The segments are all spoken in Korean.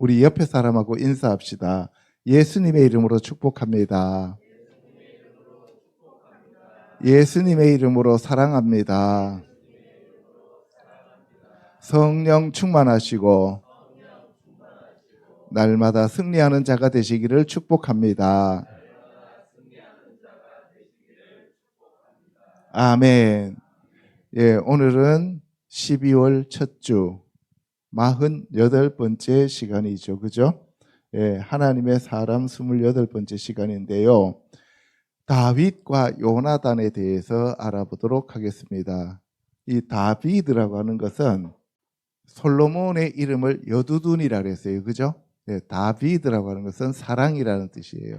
우리 옆에 사람하고 인사합시다. 예수님의 이름으로 축복합니다. 예수님의 이름으로 사랑합니다. 성령 충만하시고 날마다 승리하는 자가 되시기를 축복합니다. 아멘. 예, 오늘은 12월 첫 주 48번째 시간이죠. 그죠? 예, 하나님의 사람 28번째 시간인데요. 다윗과 요나단에 대해서 알아보도록 하겠습니다. 이 다윗이라고 하는 것은 솔로몬의 이름을 여두둔이라고 했어요. 그죠? 예, 다윗이라고 하는 것은 사랑이라는 뜻이에요.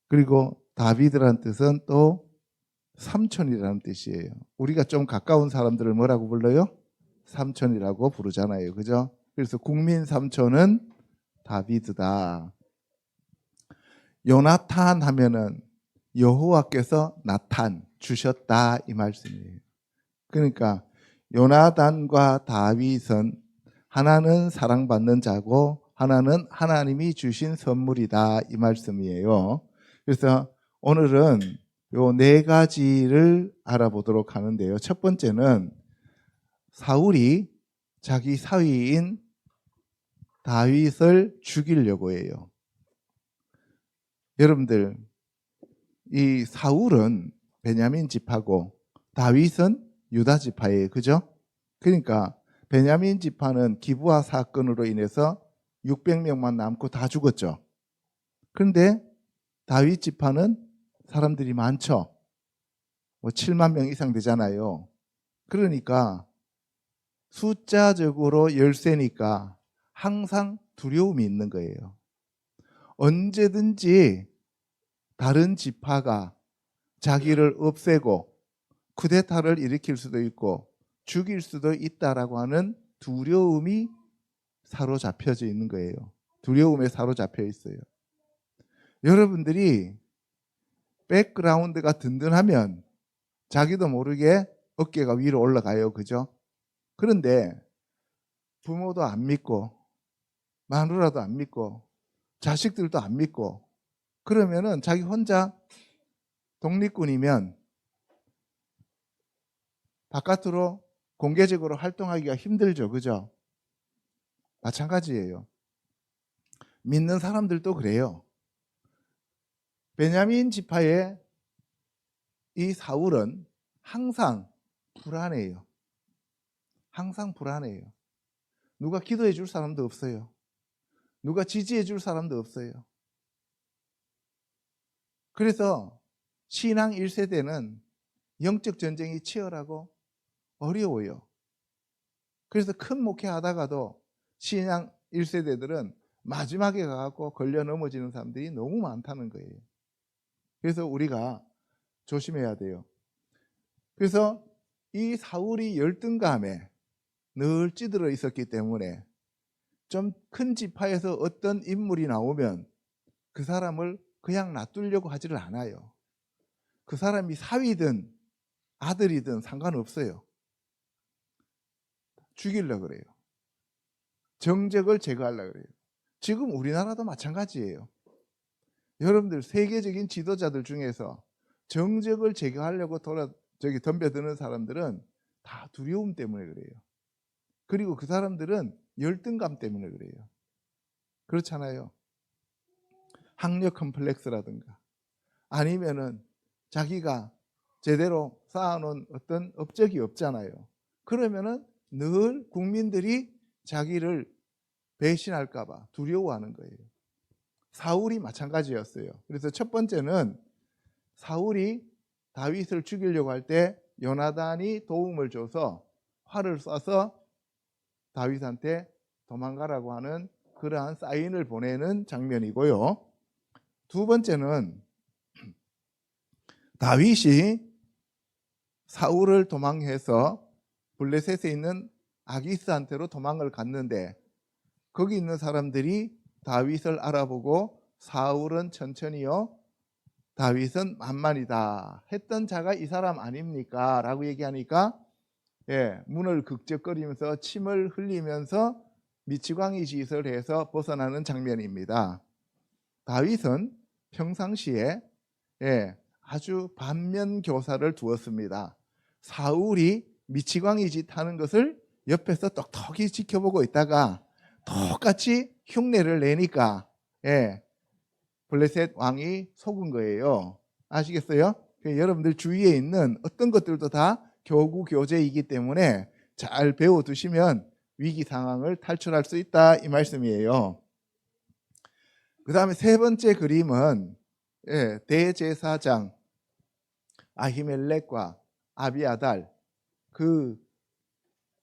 그리고 다윗이라는 뜻은 또 삼촌이라는 뜻이에요. 우리가 좀 가까운 사람들을 뭐라고 불러요? 삼촌이라고 부르잖아요. 그죠? 그래서 국민 삼촌은 다윗이다. 요나탄 하면은 여호와께서 나탄 주셨다 이 말씀이에요. 그러니까 요나단과 다윗은 하나는 사랑받는 자고 하나는 하나님이 주신 선물이다 이 말씀이에요. 그래서 오늘은 요 네 가지를 알아보도록 하는데요. 첫 번째는 사울이 자기 사위인 다윗을 죽이려고 해요. 여러분들, 이 사울은 베냐민 지파고 다윗은 유다 지파예요. 그죠? 그러니까 베냐민 지파는 기브아 사건으로 인해서 600명만 남고 다 죽었죠. 그런데 다윗 지파는 사람들이 많죠. 뭐 7만 명 이상 되잖아요. 그러니까 숫자적으로 열세니까 항상 두려움이 있는 거예요. 언제든지 다른 지파가 자기를 없애고 쿠데타를 일으킬 수도 있고 죽일 수도 있다라고 하는 두려움이 사로잡혀져 있는 거예요. 두려움에 사로잡혀 있어요. 여러분들이 백그라운드가 든든하면 자기도 모르게 어깨가 위로 올라가요. 그죠? 그런데 부모도 안 믿고 마누라도 안 믿고 자식들도 안 믿고 그러면은 자기 혼자 독립군이면 바깥으로 공개적으로 활동하기가 힘들죠. 그죠? 마찬가지예요. 믿는 사람들도 그래요. 베냐민 지파의 이 사울은 항상 불안해요. 항상 불안해요. 누가 기도해 줄 사람도 없어요. 누가 지지해 줄 사람도 없어요. 그래서 신앙 1세대는 영적 전쟁이 치열하고 어려워요. 그래서 큰 목회하다가도 신앙 1세대들은 마지막에 가서 걸려 넘어지는 사람들이 너무 많다는 거예요. 그래서 우리가 조심해야 돼요. 그래서 이 사울이 열등감에 늘 찌들어 있었기 때문에 좀 큰 지파에서 어떤 인물이 나오면 그 사람을 그냥 놔두려고 하지를 않아요. 그 사람이 사위든 아들이든 상관없어요. 죽이려고 그래요. 정적을 제거하려고 그래요. 지금 우리나라도 마찬가지예요. 여러분들 세계적인 지도자들 중에서 정적을 제거하려고 덤벼드는 사람들은 다 두려움 때문에 그래요. 그리고 그 사람들은 열등감 때문에 그래요. 그렇잖아요. 학력 컴플렉스라든가 아니면은 자기가 제대로 쌓아놓은 어떤 업적이 없잖아요. 그러면은 늘 국민들이 자기를 배신할까 봐 두려워하는 거예요. 사울이 마찬가지였어요. 그래서 첫 번째는 사울이 다윗을 죽이려고 할 때 요나단이 도움을 줘서 활을 쏴서 다윗한테 도망가라고 하는 그러한 사인을 보내는 장면이고요. 두 번째는 다윗이 사울을 도망해서 블레셋에 있는 아기스한테로 도망을 갔는데 거기 있는 사람들이 다윗을 알아보고 사울은 천천히요 다윗은 만만이다 했던 자가 이 사람 아닙니까? 라고 얘기하니까 문을 극적거리면서 침을 흘리면서 미치광이 짓을 해서 벗어나는 장면입니다. 다윗은 평상시에 아주 반면 교사를 두었습니다. 사울이 미치광이 짓 하는 것을 옆에서 똑똑히 지켜보고 있다가 똑같이 흉내를 내니까 블레셋 왕이 속은 거예요. 아시겠어요? 여러분들 주위에 있는 어떤 것들도 다 교구 교재이기 때문에 잘 배워두시면 위기 상황을 탈출할 수 있다 이 말씀이에요. 그 다음에 세 번째 그림은 대제사장 아히멜렉과 아비아달 그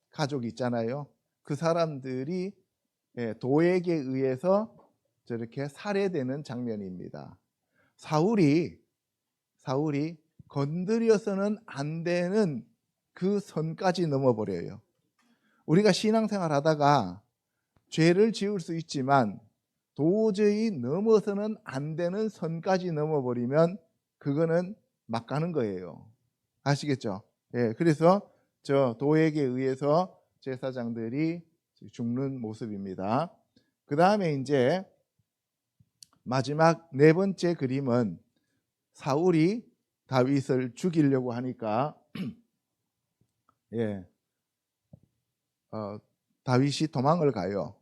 가족이 있잖아요. 그 사람들이 도에게 의해서 저렇게 살해되는 장면입니다. 사울이 건드려서는 안 되는 그 선까지 넘어버려요. 우리가 신앙생활 하다가 죄를 지을 수 있지만 도저히 넘어서는 안 되는 선까지 넘어버리면 그거는 막 가는 거예요. 아시겠죠? 그래서 저 도에게 의해서 제사장들이 죽는 모습입니다. 그 다음에 이제 마지막 네 번째 그림은 사울이 다윗을 죽이려고 하니까 다윗이 도망을 가요.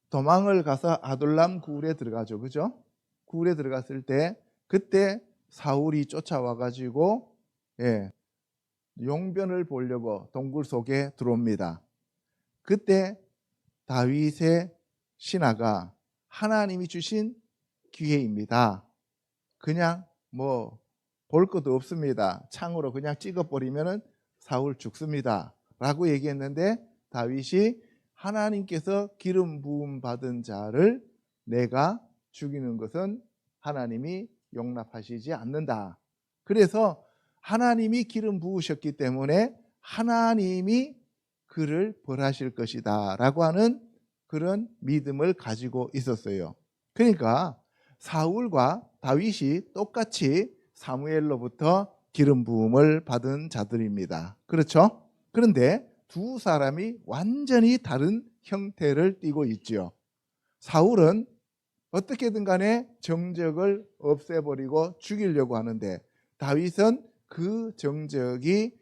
도망을 가서 아둘람 굴에 들어가죠. 그죠? 굴에 들어갔을 때 그때 사울이 쫓아와 가지고 용변을 보려고 동굴 속에 들어옵니다. 그때 다윗의 신하가 하나님이 주신 기회입니다. 그냥 뭐 볼 것도 없습니다. 창으로 그냥 찍어버리면 사울 죽습니다. 라고 얘기했는데 다윗이 하나님께서 기름 부음 받은 자를 내가 죽이는 것은 하나님이 용납하시지 않는다. 그래서 하나님이 기름 부으셨기 때문에 하나님이 그를 벌하실 것이다 라고 하는 그런 믿음을 가지고 있었어요. 그러니까 사울과 다윗이 똑같이 사무엘로부터 기름 부음을 받은 자들입니다. 그렇죠? 그런데 두 사람이 완전히 다른 형태를 띠고 있죠. 사울은 어떻게든 간에 정적을 없애버리고 죽이려고 하는데 다윗은 그 정적이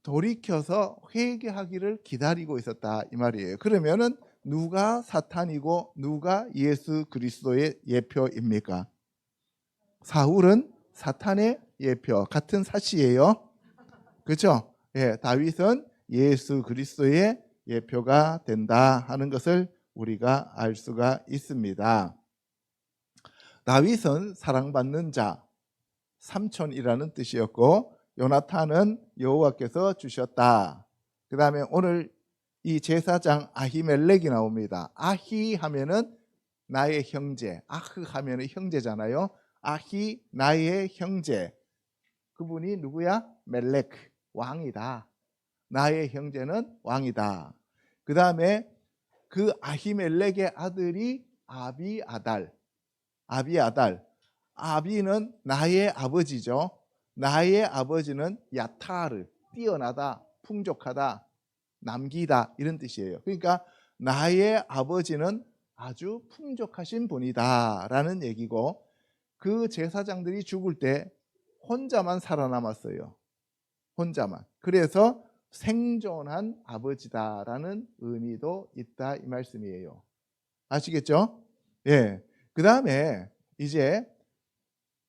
돌이켜서 회개하기를 기다리고 있었다 이 말이에요. 그러면은 누가 사탄이고 누가 예수 그리스도의 예표입니까? 사울은 사탄의 예표, 같은 사씨예요. 그렇죠? 다윗은 예수 그리스도의 예표가 된다 하는 것을 우리가 알 수가 있습니다. 다윗은 사랑받는 자, 삼촌이라는 뜻이었고 요나탄은 여호와께서 주셨다. 그 다음에 오늘 이 제사장 아히멜렉이 나옵니다. 아히 하면은 나의 형제, 아흐 하면은 형제잖아요. 아히 나의 형제. 그분이 누구야? 멜렉, 왕이다. 나의 형제는 왕이다. 그 다음에 그 아히멜렉의 아들이 아비아달. 아비는 나의 아버지죠. 나의 아버지는 야타르, 뛰어나다, 풍족하다, 남기다 이런 뜻이에요. 그러니까 나의 아버지는 아주 풍족하신 분이다 라는 얘기고 그 제사장들이 죽을 때 혼자만 살아남았어요. 혼자만. 그래서 생존한 아버지다라는 의미도 있다 이 말씀이에요. 아시겠죠? 그 다음에 이제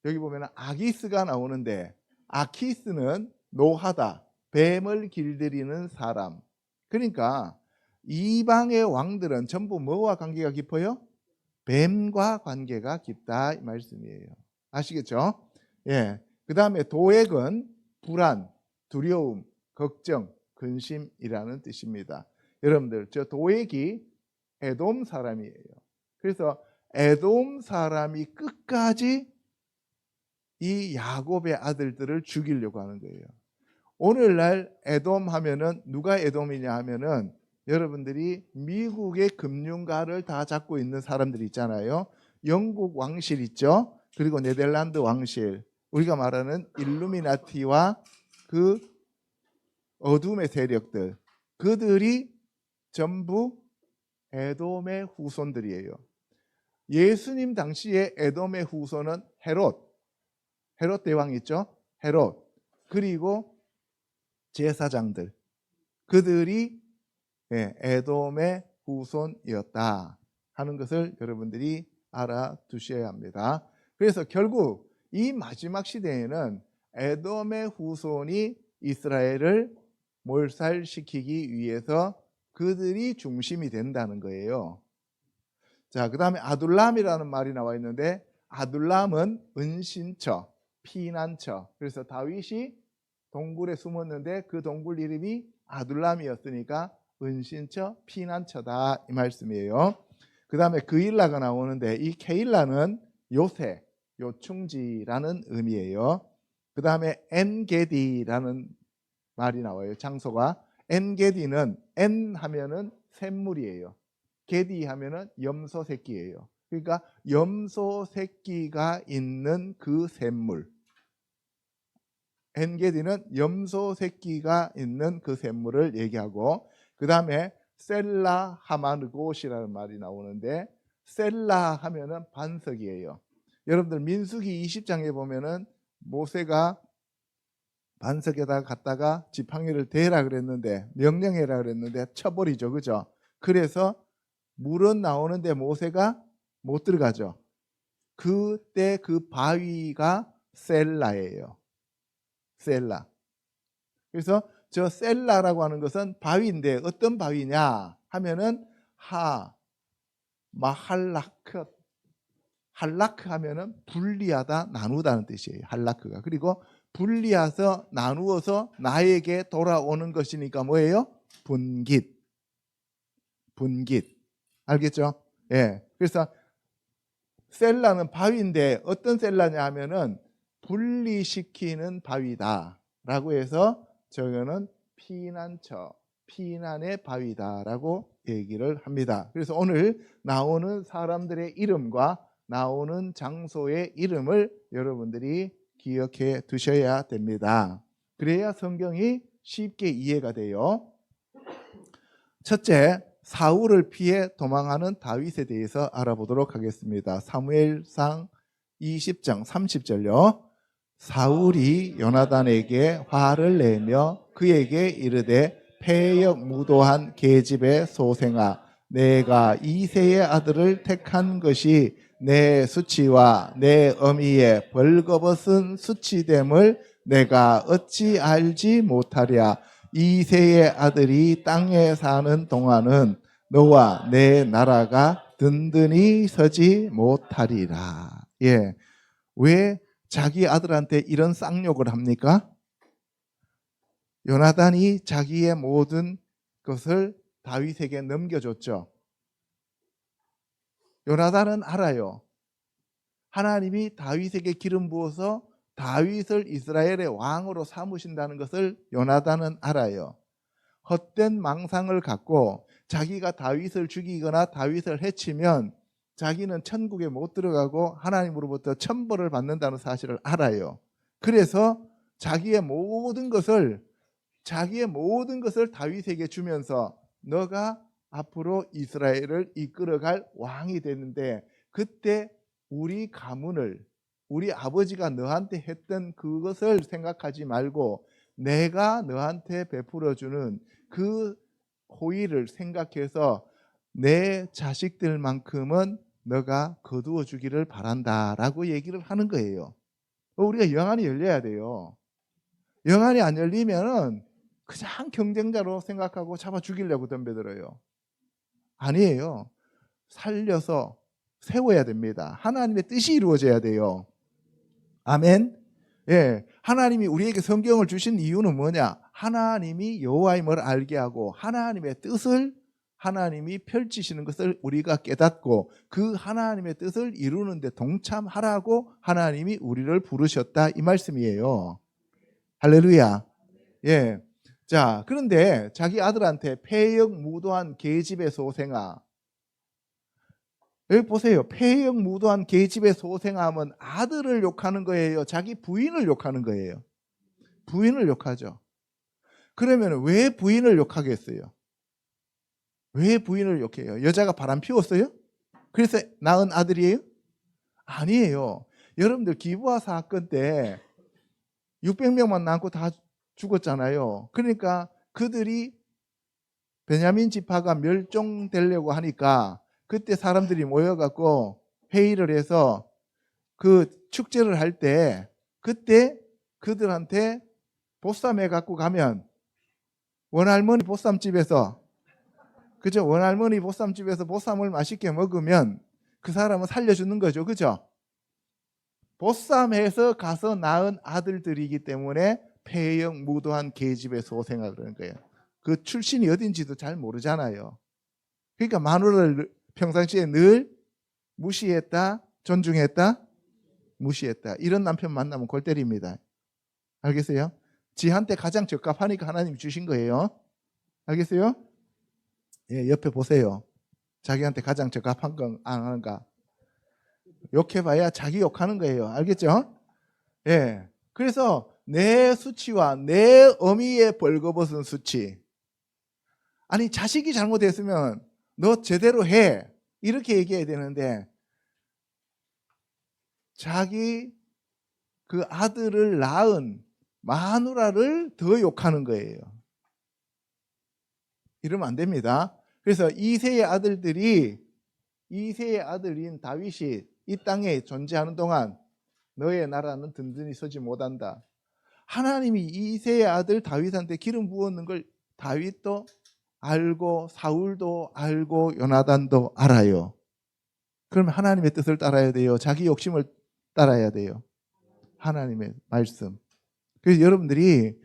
여기 보면 아기스가 나오는데 아키스는 노하다, 뱀을 길들이는 사람. 그러니까 이방의 왕들은 전부 뭐와 관계가 깊어요? 뱀과 관계가 깊다 이 말씀이에요. 아시겠죠? 그 다음에 도액은 불안, 두려움, 걱정, 근심이라는 뜻입니다. 여러분들 저 도액이 에돔 사람이에요. 그래서 에돔 사람이 끝까지 이 야곱의 아들들을 죽이려고 하는 거예요. 오늘날 에돔 하면은 누가 에돔이냐 하면은 여러분들이 미국의 금융가를 다 잡고 있는 사람들이 있잖아요. 영국 왕실 있죠. 그리고 네덜란드 왕실. 우리가 말하는 일루미나티와 그 어둠의 세력들. 그들이 전부 에돔의 후손들이에요. 예수님 당시에 에돔의 후손은 헤롯 대왕 있죠? 헤롯, 그리고 제사장들, 그들이 에돔의 후손이었다 하는 것을 여러분들이 알아두셔야 합니다. 그래서 결국 이 마지막 시대에는 에돔의 후손이 이스라엘을 몰살시키기 위해서 그들이 중심이 된다는 거예요. 자, 그 다음에 아둘람이라는 말이 나와 있는데, 아둘람은 은신처, 피난처. 그래서 다윗이 동굴에 숨었는데 그 동굴 이름이 아둘람이었으니까 은신처, 피난처다 이 말씀이에요. 그 다음에 그일라가 나오는데, 이 케일라는 요새, 요충지라는 의미예요. 그 다음에 엔게디라는 말이 나와요. 장소가. 엔게디는 엔 하면은 샘물이에요. 게디 하면은 염소 새끼예요. 그러니까 염소 새끼가 있는 그 샘물. 엔게디는 염소 새끼가 있는 그 샘물을 얘기하고, 그 다음에 셀라 하마르곳이라는 말이 나오는데, 셀라 하면은 반석이에요. 여러분들 민수기 20장에 보면은 모세가 반석에다 갖다가 지팡이를 대라 그랬는데, 명령해라 그랬는데 쳐버리죠, 그죠? 그래서 물은 나오는데 모세가 못 들어가죠. 그때 그 바위가 셀라예요. 셀라. 그래서 저 셀라라고 하는 것은 바위인데, 어떤 바위냐 하면은 마할라크, 할라크 하면은 분리하다, 나누다는 뜻이에요. 할라크가. 그리고 분리해서 나누어서 나에게 돌아오는 것이니까 뭐예요? 분깃. 알겠죠? 예. 그래서 셀라는 바위인데, 어떤 셀라냐 하면은 분리시키는 바위다라고 해서 저거는 피난처, 피난의 바위다라고 얘기를 합니다. 그래서 오늘 나오는 사람들의 이름과 나오는 장소의 이름을 여러분들이 기억해 두셔야 됩니다. 그래야 성경이 쉽게 이해가 돼요. 첫째, 사울을 피해 도망하는 다윗에 대해서 알아보도록 하겠습니다. 사무엘상 20장 30절요. 사울이 요나단에게 화를 내며 그에게 이르되, 패역무도한 계집의 소생아, 내가 이새의 아들을 택한 것이 내 수치와 내 어미의 벌거벗은 수치됨을 내가 어찌 알지 못하랴. 이새의 아들이 땅에 사는 동안은 너와 내 나라가 든든히 서지 못하리라. 예. 왜 자기 아들한테 이런 쌍욕을 합니까? 요나단이 자기의 모든 것을 다윗에게 넘겨줬죠. 요나단은 알아요. 하나님이 다윗에게 기름 부어서 다윗을 이스라엘의 왕으로 삼으신다는 것을 요나단은 알아요. 헛된 망상을 갖고 자기가 다윗을 죽이거나 다윗을 해치면 자기는 천국에 못 들어가고 하나님으로부터 천벌을 받는다는 사실을 알아요. 그래서 자기의 모든 것을 다윗에게 주면서 너가 앞으로 이스라엘을 이끌어갈 왕이 되는데, 그때 우리 가문을, 우리 아버지가 너한테 했던 그것을 생각하지 말고 내가 너한테 베풀어주는 그 호의를 생각해서 내 자식들만큼은 너가 거두어 주기를 바란다라고 얘기를 하는 거예요. 우리가 영안이 열려야 돼요. 영안이 안 열리면은 그냥 경쟁자로 생각하고 잡아 죽이려고 덤벼들어요. 아니에요. 살려서 세워야 됩니다. 하나님의 뜻이 이루어져야 돼요. 아멘. 예, 하나님이 우리에게 성경을 주신 이유는 뭐냐? 하나님이 여호와임을 알게 하고 하나님의 뜻을 하나님이 펼치시는 것을 우리가 깨닫고 그 하나님의 뜻을 이루는 데 동참하라고 하나님이 우리를 부르셨다 이 말씀이에요. 할렐루야. 예. 자, 그런데 자기 아들한테 패역무도한 계집의 소생아. 여기 보세요. 패역무도한 계집의 소생함은 아들을 욕하는 거예요? 자기 부인을 욕하는 거예요? 부인을 욕하죠. 그러면 왜 부인을 욕하겠어요? 왜 부인을 욕해요? 여자가 바람 피웠어요? 그래서 낳은 아들이에요? 아니에요. 여러분들 기부아 사건 때 600명만 낳고 다 죽었잖아요. 그러니까 그들이 베냐민 지파가 멸종되려고 하니까 그때 사람들이 모여갖고 회의를 해서 그 축제를 할 때 그때 그들한테 보쌈해 갖고 가면 원할머니 보쌈집에서 그죠? 원할머니 보쌈집에서 보쌈을 맛있게 먹으면 그 사람은 살려주는 거죠. 그죠? 보쌈해서 가서 낳은 아들들이기 때문에 폐영 무도한 계집의 소생아 그러는 거예요. 그 출신이 어딘지도 잘 모르잖아요. 그러니까 마누라를 평상시에 늘 무시했다, 존중했다, 무시했다. 이런 남편 만나면 골 때립니다. 알겠어요? 지한테 가장 적합하니까 하나님이 주신 거예요. 알겠어요? 예, 옆에 보세요. 자기한테 가장 적합한 건 안 하는가? 욕해봐야 자기 욕하는 거예요. 알겠죠? 예. 그래서 내 수치와 내 어미의 벌거벗은 수치. 아니 자식이 잘못했으면 너 제대로 해. 이렇게 얘기해야 되는데 자기 그 아들을 낳은 마누라를 더 욕하는 거예요. 이러면 안 됩니다. 그래서 이새의 아들들이 이새의 아들인 다윗이 이 땅에 존재하는 동안 너의 나라는 든든히 서지 못한다. 하나님이 이새의 아들 다윗한테 기름 부었는 걸 다윗도 알고 사울도 알고 요나단도 알아요. 그럼 하나님의 뜻을 따라야 돼요? 자기 욕심을 따라야 돼요? 하나님의 말씀. 그래서 여러분들이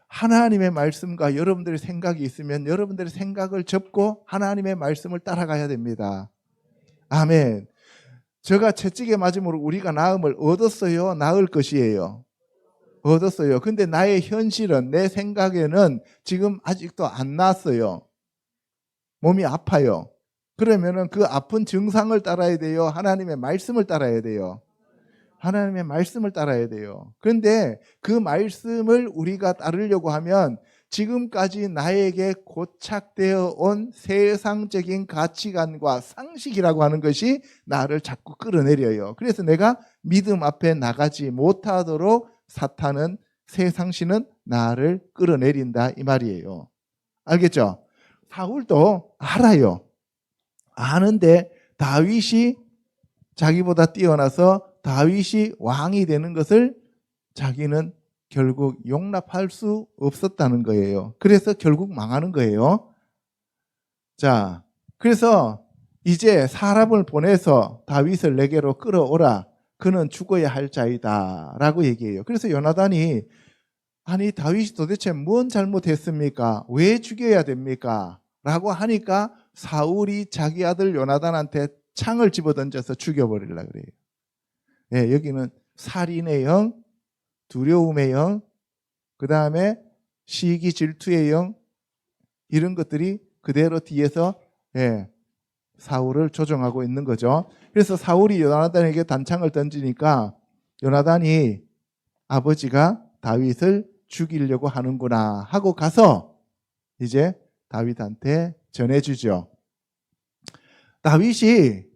하나님의 말씀과 여러분들의 생각이 있으면 여러분들의 생각을 접고 하나님의 말씀을 따라가야 됩니다. 아멘. 제가 채찍에 맞음으로 우리가 나음을 얻었어요? 낳을 것이에요? 얻었어요. 근데 나의 현실은 내 생각에는 지금 아직도 안 났어요. 몸이 아파요. 그러면은 그 아픈 증상을 따라야 돼요? 하나님의 말씀을 따라야 돼요? 하나님의 말씀을 따라야 돼요. 그런데 그 말씀을 우리가 따르려고 하면 지금까지 나에게 고착되어 온 세상적인 가치관과 상식이라고 하는 것이 나를 자꾸 끌어내려요. 그래서 내가 믿음 앞에 나가지 못하도록 사탄은 세상신은 나를 끌어내린다 이 말이에요. 알겠죠? 사울도 알아요. 아는데 다윗이 자기보다 뛰어나서 다윗이 왕이 되는 것을 자기는 결국 용납할 수 없었다는 거예요. 그래서 결국 망하는 거예요. 자, 그래서 이제 사람을 보내서 다윗을 내게로 끌어오라. 그는 죽어야 할 자이다 라고 얘기해요. 그래서 요나단이 아니 다윗이 도대체 뭔 잘못했습니까? 왜 죽여야 됩니까? 라고 하니까 사울이 자기 아들 요나단한테 창을 집어던져서 죽여버리려고 그래요. 예, 여기는 살인의 영, 두려움의 영, 그 다음에 시기 질투의 영, 이런 것들이 그대로 뒤에서 사울을 조종하고 있는 거죠. 그래서 사울이 요나단에게 단창을 던지니까 요나단이 아버지가 다윗을 죽이려고 하는구나 하고 가서 이제 다윗한테 전해주죠. 다윗이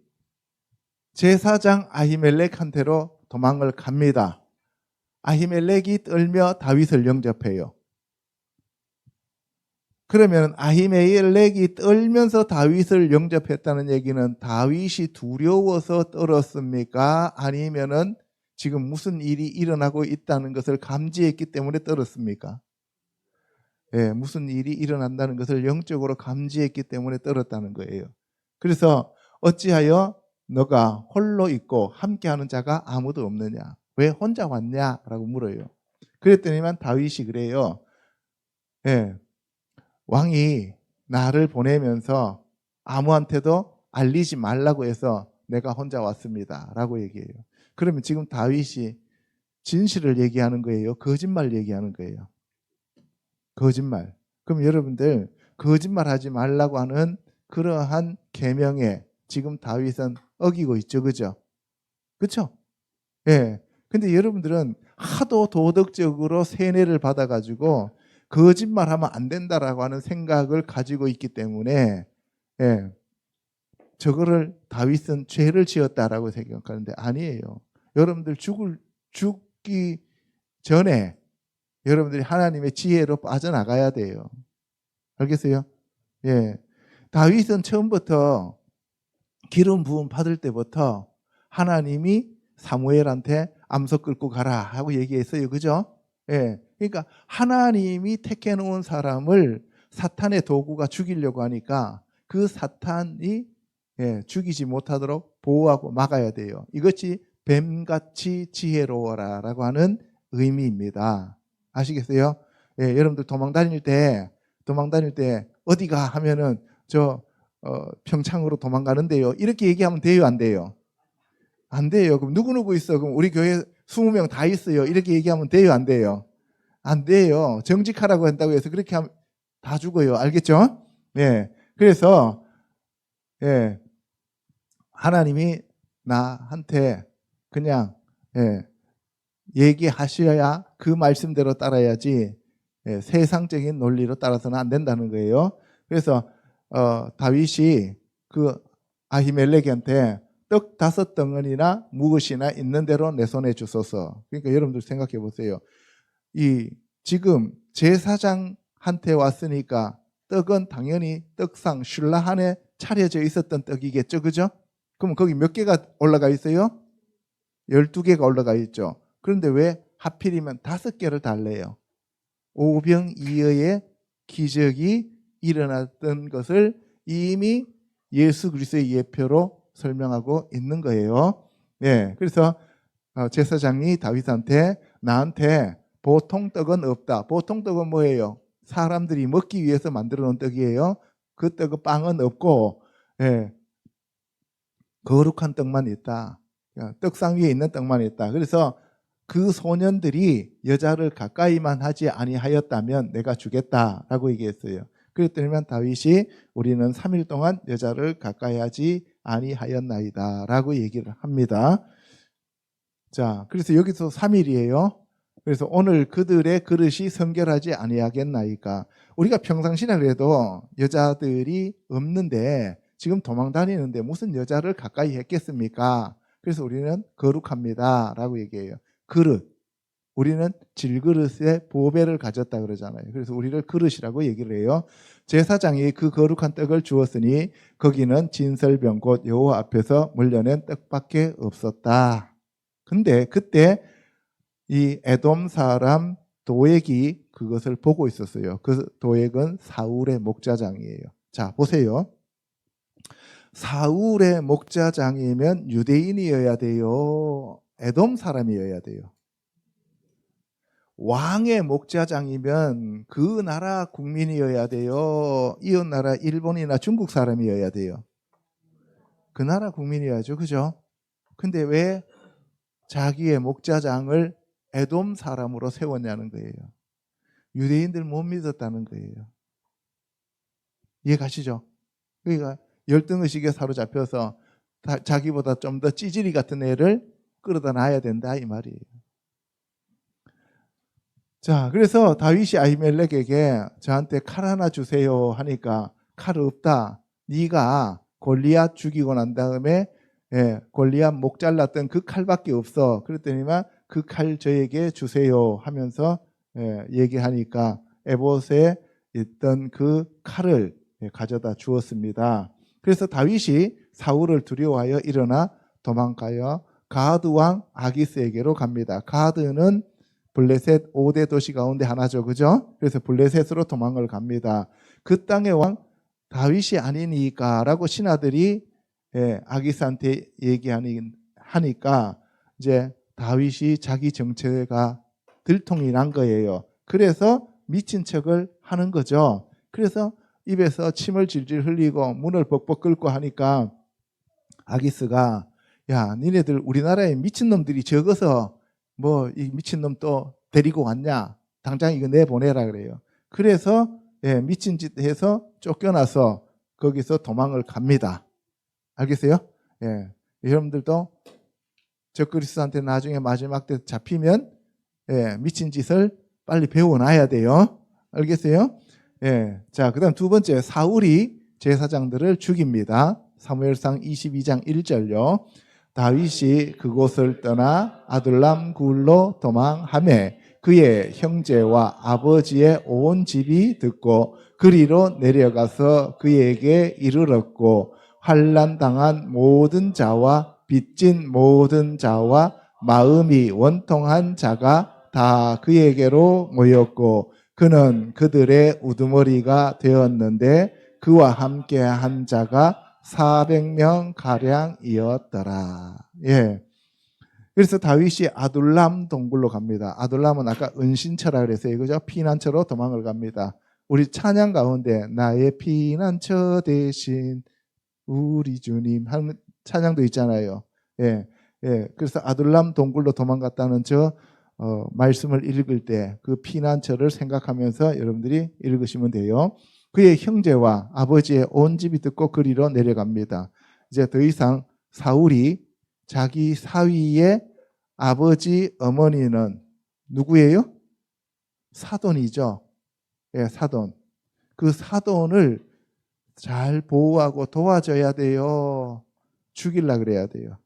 제사장 아히멜렉한테로 도망을 갑니다. 아히멜렉이 떨며 다윗을 영접해요. 그러면 아히멜렉이 떨면서 다윗을 영접했다는 얘기는 다윗이 두려워서 떨었습니까? 아니면은 지금 무슨 일이 일어나고 있다는 것을 감지했기 때문에 떨었습니까? 예, 무슨 일이 일어난다는 것을 영적으로 감지했기 때문에 떨었다는 거예요. 그래서 어찌하여 너가 홀로 있고 함께하는 자가 아무도 없느냐? 왜 혼자 왔냐? 라고 물어요. 그랬더니만 다윗이 그래요. 예, 왕이 나를 보내면서 아무한테도 알리지 말라고 해서 내가 혼자 왔습니다 라고 얘기해요. 그러면 지금 다윗이 진실을 얘기하는 거예요? 거짓말 얘기하는 거예요? 거짓말. 그럼 여러분들 거짓말하지 말라고 하는 그러한 계명에 지금 다윗은 어기고 있죠. 그죠? 그렇죠? 예. 근데 여러분들은 하도 도덕적으로 세뇌를 받아가지고 거짓말하면 안 된다라고 하는 생각을 가지고 있기 때문에 예, 저거를 다윗은 죄를 지었다라고 생각하는데 아니에요. 여러분들 죽기 전에 여러분들이 하나님의 지혜로 빠져나가야 돼요. 알겠어요? 예. 다윗은 처음부터 기름 부음 받을 때부터 하나님이 사무엘한테 암소 끌고 가라 하고 얘기했어요. 그죠? 예. 그러니까 하나님이 택해 놓은 사람을 사탄의 도구가 죽이려고 하니까 그 사탄이 죽이지 못하도록 보호하고 막아야 돼요. 이것이 뱀같이 지혜로워라 라고 하는 의미입니다. 아시겠어요? 예, 여러분들 도망 다닐 때 어디가 하면은 평창으로 도망가는데요. 이렇게 얘기하면 돼요, 안 돼요? 안 돼요. 그럼 누구누구 있어? 그럼 우리 교회 20명 다 있어요. 이렇게 얘기하면 돼요, 안 돼요? 안 돼요. 정직하라고 한다고 해서 그렇게 하면 다 죽어요. 알겠죠? 예. 그래서 예. 하나님이 나한테 그냥 얘기하셔야 그 말씀대로 따라야지 세상적인 논리로 따라서는 안 된다는 거예요. 그래서 다윗이 그 아히멜렉한테 떡 5덩어리나 무엇이나 있는 대로 내 손에 주소서. 그러니까 여러분들 생각해 보세요. 지금 제사장한테 왔으니까 떡은 당연히 떡상 슐라한에 차려져 있었던 떡이겠죠. 그죠? 그럼 거기 몇 개가 올라가 있어요? 12개가 올라가 있죠. 그런데 왜 하필이면 5개를 달래요? 오병이어의 기적이 일어났던 것을 이미 예수 그리스도의 예표로 설명하고 있는 거예요. 예, 그래서 제사장이 다윗한테 나한테 보통 떡은 없다. 보통 떡은 뭐예요? 사람들이 먹기 위해서 만들어 놓은 떡이에요. 그 떡은 빵은 없고 거룩한 떡만 있다. 떡상 위에 있는 떡만 있다. 그래서 그 소년들이 여자를 가까이만 하지 아니하였다면 내가 주겠다라고 얘기했어요. 그랬더니 다윗이 우리는 3일 동안 여자를 가까이 하지 아니하였나이다 라고 얘기를 합니다. 자, 그래서 여기서 3일이에요. 그래서 오늘 그들의 그릇이 성결하지 아니하겠나이까. 우리가 평상시나 그래도 여자들이 없는데 지금 도망 다니는데 무슨 여자를 가까이 했겠습니까? 그래서 우리는 거룩합니다 라고 얘기해요. 그릇. 우리는 질그릇에 보배를 가졌다 그러잖아요. 그래서 우리를 그릇이라고 얘기를 해요. 제사장이 그 거룩한 떡을 주었으니 거기는 진설병 곧 여호와 앞에서 물려낸 떡밖에 없었다. 근데 그때 이 에돔 사람 도액이 그것을 보고 있었어요. 그 도액은 사울의 목자장이에요. 자, 보세요. 사울의 목자장이면 유대인이어야 돼요? 에돔 사람이어야 돼요? 왕의 목자장이면 그 나라 국민이어야 돼요? 이웃 나라 일본이나 중국 사람이어야 돼요? 그 나라 국민이어야죠. 그죠? 근데 왜 자기의 목자장을 에돔 사람으로 세웠냐는 거예요. 유대인들 못 믿었다는 거예요. 이해 가시죠? 그러니까 열등의식에 사로잡혀서 자기보다 좀 더 찌질이 같은 애를 끌어다 놔야 된다 이 말이에요. 자, 그래서 다윗이 아히멜렉에게 저한테 칼 하나 주세요 하니까 칼 없다. 네가 골리앗 죽이고 난 다음에 골리앗 목 잘랐던 그 칼밖에 없어. 그랬더니만 그 칼 저에게 주세요 하면서 얘기하니까 에봇에 있던 그 칼을 가져다 주었습니다. 그래서 다윗이 사울을 두려워하여 일어나 도망가여 가드 왕 아기스에게로 갑니다. 가드는 블레셋 5대 도시 가운데 하나죠. 그죠? 그래서 블레셋으로 도망을 갑니다. 그 땅의 왕 다윗이 아니니까 라고 신하들이 아기스한테 얘기하니까 이제 다윗이 자기 정체가 들통이 난 거예요. 그래서 미친 척을 하는 거죠. 그래서 입에서 침을 질질 흘리고 문을 벅벅 긁고 하니까 아기스가 야, 니네들 우리나라에 미친놈들이 적어서 뭐 이 미친놈 또 데리고 왔냐? 당장 이거 내보내라 그래요. 그래서 미친 짓 해서 쫓겨나서 거기서 도망을 갑니다. 알겠어요? 여러분들도 적그리스도한테 나중에 마지막 때 잡히면 미친 짓을 빨리 배워놔야 돼요. 알겠어요? 자, 그 다음 두 번째, 사울이 제사장들을 죽입니다. 사무엘상 22장 1절요. 다윗이 그곳을 떠나 아둘람 굴로 도망하매 그의 형제와 아버지의 온 집이 듣고 그리로 내려가서 그에게 이르렀고 환난 당한 모든 자와 빚진 모든 자와 마음이 원통한 자가 다 그에게로 모였고 그는 그들의 우두머리가 되었는데 그와 함께 한 자가 400명 가량이었더라. 예. 그래서 다윗이 아둘람 동굴로 갑니다. 아둘람은 아까 은신처라 그랬어요. 그죠? 피난처로 도망을 갑니다. 우리 찬양 가운데 나의 피난처 대신 우리 주님 하는 찬양도 있잖아요. 예. 예. 그래서 아둘람 동굴로 도망갔다는 말씀을 읽을 때 그 피난처를 생각하면서 여러분들이 읽으시면 돼요. 그의 형제와 아버지의 온 집이 듣고 그리로 내려갑니다. 이제 더 이상 사울이 자기 사위의 아버지 어머니는 누구예요? 사돈이죠. 예, 사돈. 그 사돈을 잘 보호하고 도와줘야 돼요. 죽이려 그래야 돼요.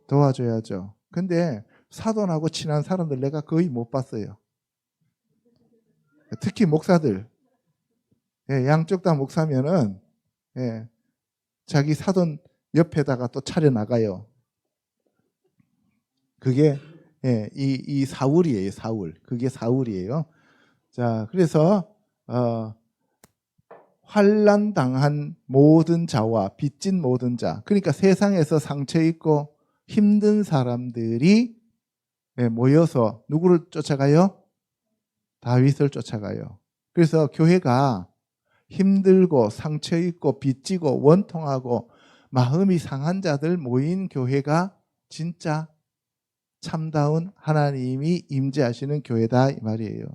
도와줘야죠. 근데 사돈하고 친한 사람들 내가 거의 못 봤어요. 특히 목사들. 예, 양쪽 다 목사면은 예, 자기 사돈 옆에다가 또 차려나가요. 그게 예, 이 사울이에요. 사울. 그게 사울이에요. 자, 그래서 환난 당한 모든 자와 빚진 모든 자, 그러니까 세상에서 상처 있고 힘든 사람들이 예, 모여서 누구를 쫓아가요? 다윗을 쫓아가요. 그래서 교회가 힘들고 상처 있고 빚지고 원통하고 마음이 상한 자들 모인 교회가 진짜 참다운 하나님이 임재하시는 교회다 이 말이에요.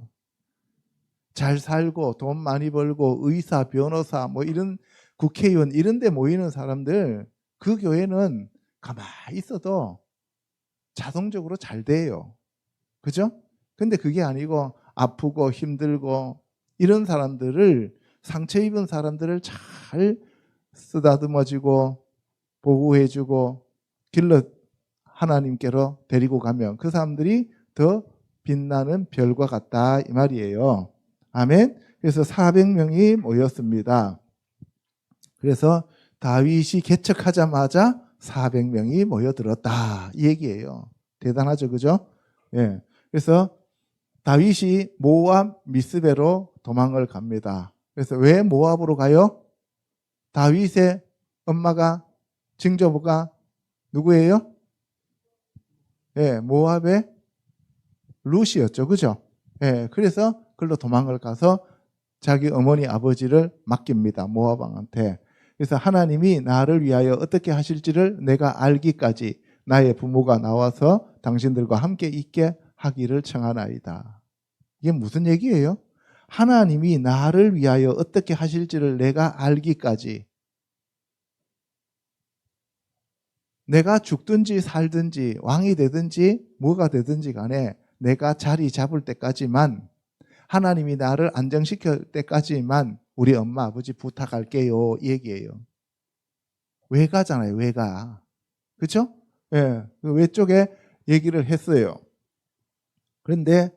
잘 살고 돈 많이 벌고 의사, 변호사 뭐 이런 국회의원 이런 데 모이는 사람들 그 교회는 가만히 있어도 자동적으로 잘 돼요. 그죠? 근데 그게 아니고 아프고 힘들고 이런 사람들을 상처 입은 사람들을 잘 쓰다듬어주고 보호해주고 길러 하나님께로 데리고 가면 그 사람들이 더 빛나는 별과 같다 이 말이에요. 아멘. 그래서 400명이 모였습니다. 그래서 다윗이 개척하자마자 400명이 모여들었다 이 얘기예요. 대단하죠, 그죠? 예. 그래서 다윗이 모압 미스베로 도망을 갑니다. 그래서 왜 모압으로 가요? 다윗의 엄마가 증조부가 누구예요? 예, 모압의 룻이었죠, 그죠? 예, 그래서 그걸로 도망을 가서 자기 어머니 아버지를 맡깁니다. 모압 왕한테. 그래서 하나님이 나를 위하여 어떻게 하실지를 내가 알기까지 나의 부모가 나와서 당신들과 함께 있게 하기를 청하나이다. 이게 무슨 얘기예요? 하나님이 나를 위하여 어떻게 하실지를 내가 알기까지 내가 죽든지 살든지 왕이 되든지 뭐가 되든지 간에 내가 자리 잡을 때까지만 하나님이 나를 안정시킬 때까지만 우리 엄마 아버지 부탁할게요 이 얘기예요. 외가잖아요. 외가. 그렇죠? 예, 그 외쪽에 얘기를 했어요. 그런데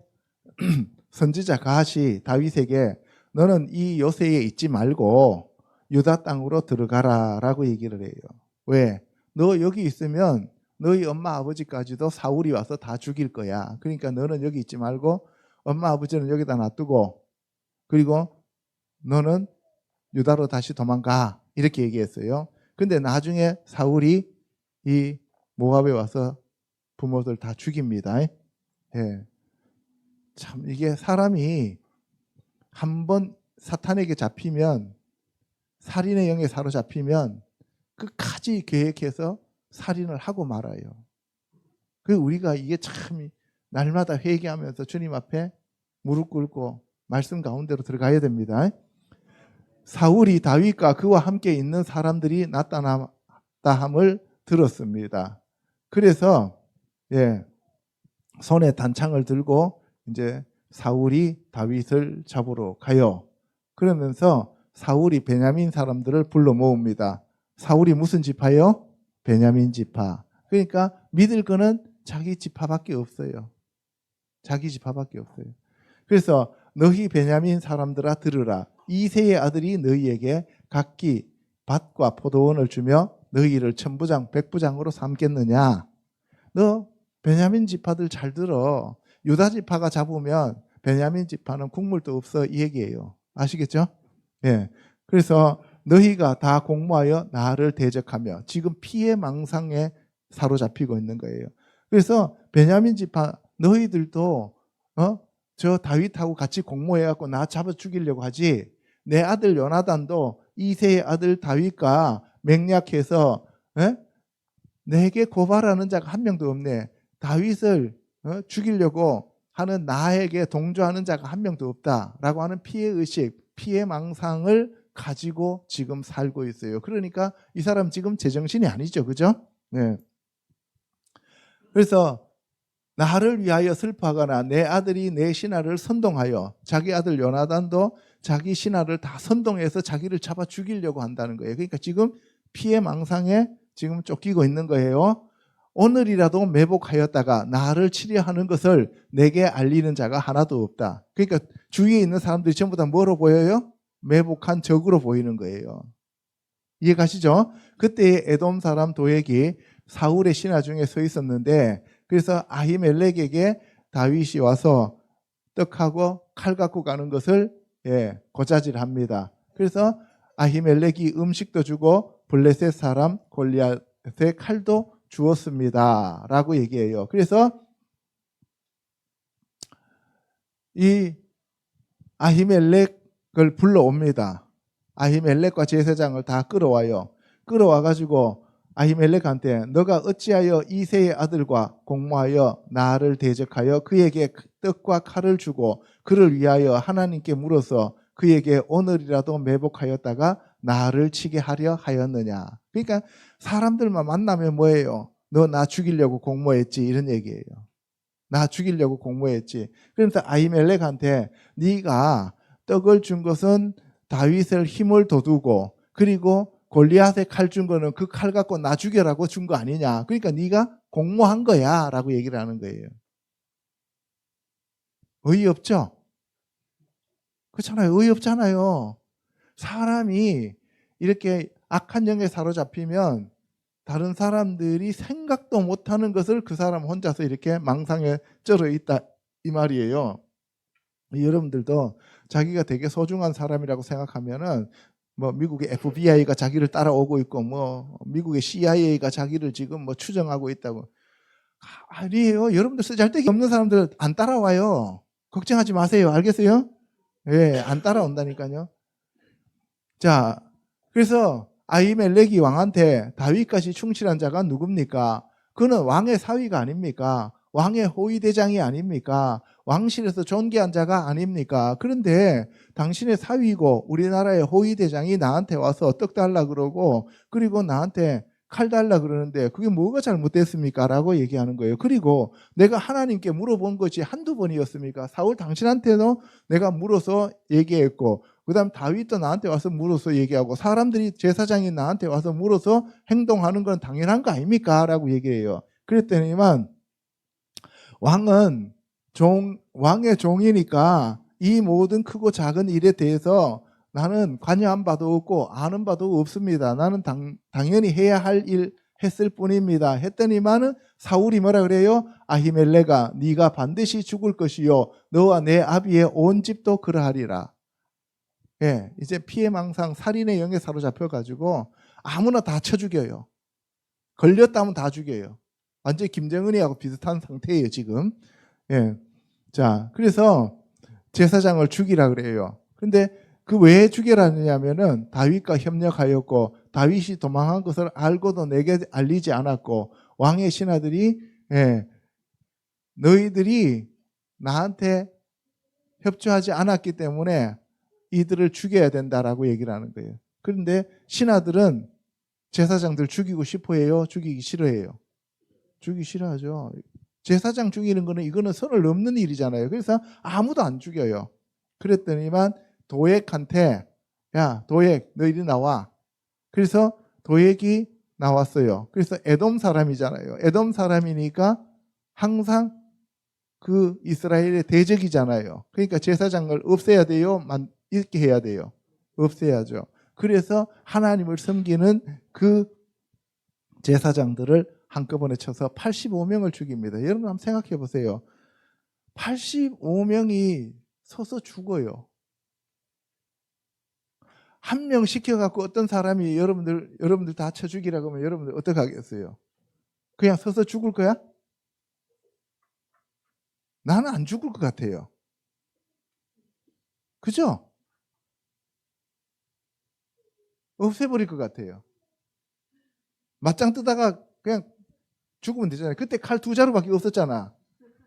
선지자 갓이 다윗에게 너는 이 요새에 있지 말고 유다 땅으로 들어가라 라고 얘기를 해요. 왜? 너 여기 있으면 너희 엄마 아버지까지도 사울이 와서 다 죽일 거야. 그러니까 너는 여기 있지 말고 엄마 아버지는 여기다 놔두고 그리고 너는 유다로 다시 도망가 이렇게 얘기했어요. 근데 나중에 사울이 이 모압에 와서 부모들 다 죽입니다. 예. 참 이게 사람이 한번 사탄에게 잡히면 살인의 영에 사로잡히면 끝까지 계획해서 살인을 하고 말아요. 그 우리가 이게 참 날마다 회개하면서 주님 앞에 무릎 꿇고 말씀 가운데로 들어가야 됩니다. 사울이 다윗과 그와 함께 있는 사람들이 나타났다함을 들었습니다. 그래서 예, 손에 단창을 들고 이제 사울이 다윗을 잡으러 가요. 그러면서 사울이 베냐민 사람들을 불러 모읍니다. 사울이 무슨 지파요? 베냐민 지파. 그러니까 믿을 거는 자기 지파밖에 없어요. 자기 지파밖에 없어요. 그래서 너희 베냐민 사람들아 들으라. 이새의 아들이 너희에게 각기 밭과 포도원을 주며 너희를 천부장 백부장으로 삼겠느냐. 너 베냐민 지파들 잘 들어. 유다 지파가 잡으면 베냐민 지파는 국물도 없어 이 얘기예요. 아시겠죠? 예. 그래서 너희가 다 공모하여 나를 대적하며 지금 피해 망상에 사로잡히고 있는 거예요. 그래서 베냐민 지파 너희들도 저 다윗하고 같이 공모해갖고 나 잡아 죽이려고 하지. 내 아들 요나단도 이새의 아들 다윗과 맹약해서 내게 고발하는 자가 한 명도 없네. 다윗을 죽이려고 하는 나에게 동조하는 자가 한 명도 없다라고 하는 피해의식, 피해망상을 가지고 지금 살고 있어요. 그러니까 이 사람 지금 제정신이 아니죠. 그죠? 네. 그래서 나를 위하여 슬퍼하거나 내 아들이 내 신하를 선동하여 자기 아들 요나단도 자기 신하를 다 선동해서 자기를 잡아 죽이려고 한다는 거예요. 그러니까 지금 피해망상에 지금 쫓기고 있는 거예요. 오늘이라도 매복하였다가 나를 치려하는 것을 내게 알리는 자가 하나도 없다. 그러니까 주위에 있는 사람들이 전부 다 뭐로 보여요? 매복한 적으로 보이는 거예요. 이해가시죠? 그때 에돔 사람 도액이 사울의 신하 중에 서 있었는데 그래서 아히멜렉에게 다윗이 와서 떡하고 칼 갖고 가는 것을 고자질합니다. 그래서 아히멜렉이 음식도 주고 블레셋 사람 골리앗의 칼도 주었습니다. 라고 얘기해요. 그래서 이 아히멜렉을 불러옵니다. 아히멜렉과 제사장을 다 끌어와요. 끌어와가지고 아히멜렉한테 너가 어찌하여 이새의 아들과 공모하여 나를 대적하여 그에게 떡과 칼을 주고 그를 위하여 하나님께 물어서 그에게 오늘이라도 매복하였다가 나를 치게 하려 하였느냐. 그러니까 사람들만 만나면 뭐예요? 너 나 죽이려고 공모했지 이런 얘기예요. 나 죽이려고 공모했지. 그래서 아히멜렉한테 네가 떡을 준 것은 다윗을 힘을 돋우고 그리고 골리앗의 칼 준 거는 그 칼 갖고 나 죽여라고 준 거 아니냐. 그러니까 네가 공모한 거야 라고 얘기를 하는 거예요. 어이없죠? 그렇잖아요. 어이없잖아요. 사람이 이렇게 악한 영에 사로잡히면 다른 사람들이 생각도 못하는 것을 그 사람 혼자서 이렇게 망상에 쩔어 있다 이 말이에요. 여러분들도 자기가 되게 소중한 사람이라고 생각하면은 뭐 미국의 FBI가 자기를 따라오고 있고 뭐 미국의 CIA가 자기를 지금 뭐 추정하고 있다고. 아니에요. 여러분들 쓰잘데기 없는 사람들 안 따라와요. 걱정하지 마세요. 알겠어요? 예, 안 따라온다니까요. 자, 그래서 아히멜렉이 왕한테 다윗까지 충실한 자가 누굽니까? 그는 왕의 사위가 아닙니까? 왕의 호위대장이 아닙니까? 왕실에서 존귀한 자가 아닙니까? 그런데 당신의 사위고 우리나라의 호위대장이 나한테 와서 떡 달라 그러고 그리고 나한테 칼 달라 그러는데 그게 뭐가 잘못됐습니까? 라고 얘기하는 거예요. 그리고 내가 하나님께 물어본 것이 한두 번이었습니까? 사울 당신한테도 내가 물어서 얘기했고 그 다음 다윗도 나한테 와서 물어서 얘기하고 사람들이 제사장이 나한테 와서 물어서 행동하는 건 당연한 거 아닙니까? 라고 얘기해요. 그랬더니만 왕은 왕의 종이니까 이 모든 크고 작은 일에 대해서 나는 관여한 바도 없고 아는 바도 없습니다. 나는 당연히 해야 할 일 했을 뿐입니다. 했더니만은 사울이 뭐라 그래요? 아히멜렉아 네가 반드시 죽을 것이요 너와 내 아비의 온 집도 그러하리라. 예, 이제 피해망상 살인의 영에 사로잡혀가지고 아무나 다 쳐 죽여요. 걸렸다면 다 죽여요. 완전히 김정은이하고 비슷한 상태예요 지금. 예, 자 그래서 제사장을 죽이라 그래요. 근데 그 왜 죽여라느냐면은 다윗과 협력하였고 다윗이 도망한 것을 알고도 내게 알리지 않았고 왕의 신하들이 너희들이 나한테 협조하지 않았기 때문에 이들을 죽여야 된다라고 얘기를 하는 거예요. 그런데 신하들은 제사장들 죽이고 싶어 해요? 죽이기 싫어해요? 죽이기 싫어하죠. 제사장 죽이는 거는 이거는 선을 넘는 일이잖아요. 그래서 아무도 안 죽여요. 그랬더니만 도액한테 야, 도액, 너 이리 나와. 그래서 도액이 나왔어요. 그래서 에돔 사람이잖아요. 에돔 사람이니까 항상 그 이스라엘의 대적이잖아요. 그러니까 제사장을 없애야 돼요? 이렇게 해야 돼요? 없애야죠. 그래서 하나님을 섬기는 그 제사장들을 한꺼번에 쳐서 85명을 죽입니다. 여러분 한번 생각해 보세요. 85명이 서서 죽어요. 한 명 시켜갖고 어떤 사람이 여러분들 다 쳐 죽이라고 하면 여러분들 어떻게 하겠어요? 그냥 서서 죽을 거야? 나는 안 죽을 것 같아요. 그죠? 없애버릴 것 같아요. 맞짱 뜨다가 그냥 죽으면 되잖아요. 그때 칼 2자루밖에 없었잖아.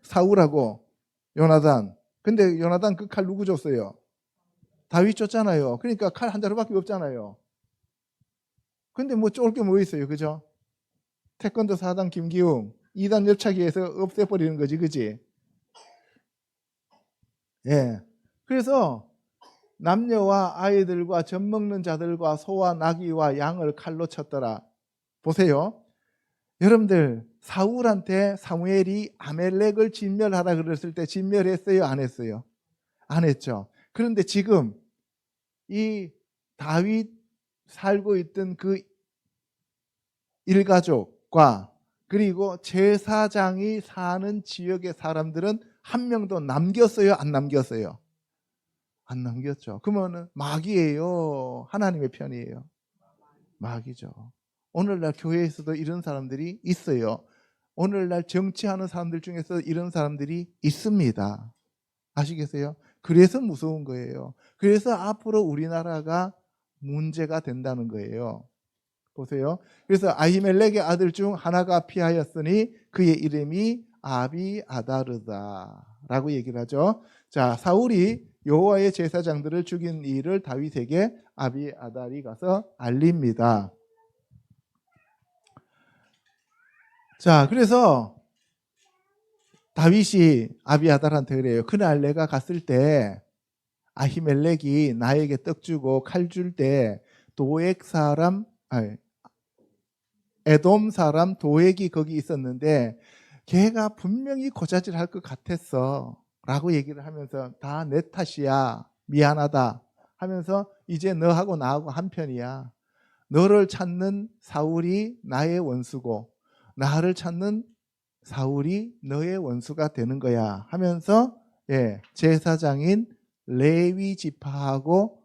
사울하고 요나단. 근데 요나단 그 칼 누구 줬어요? 다윗 줬잖아요. 그러니까 칼 1자루밖에 없잖아요. 근데 뭐 쫄 게 뭐 있어요. 그죠? 태권도 4단 김기웅 2단 열차기에서 없애버리는 거지. 그지? 예. 그래서 남녀와 아이들과 젖 먹는 자들과 소와 나귀와 양을 칼로 쳤더라. 보세요. 여러분들 사울한테 사무엘이 아멜렉을 진멸하라 그랬을 때 진멸했어요? 안 했어요? 안 했죠. 그런데 지금 이 다윗 살고 있던 그 일가족과 그리고 제사장이 사는 지역의 사람들은 한 명도 남겼어요? 안 남겼어요? 안 남겼죠. 그러면 마귀예요? 하나님의 편이에요? 마귀죠. 오늘날 교회에서도 이런 사람들이 있어요. 오늘날 정치하는 사람들 중에서 이런 사람들이 있습니다. 아시겠어요? 그래서 무서운 거예요. 그래서 앞으로 우리나라가 문제가 된다는 거예요. 보세요. 그래서 아히멜렉의 아들 중 하나가 피하였으니 그의 이름이 아비아다르다라고 얘기를 하죠. 자, 사울이 여호와의 제사장들을 죽인 일을 다윗에게 아비아달이 가서 알립니다. 자, 그래서 다윗이 아비아달한테 그래요. 그날 내가 갔을 때 아히멜렉이 나에게 떡 주고 칼 줄 때 도액 사람, 에돔 사람 도액이 거기 있었는데 걔가 분명히 고자질할 것 같았어 라고 얘기를 하면서 다 내 탓이야, 미안하다 하면서 이제 너하고 나하고 한편이야. 너를 찾는 사울이 나의 원수고 나를 찾는 사울이 너의 원수가 되는 거야 하면서 제사장인 레위 지파하고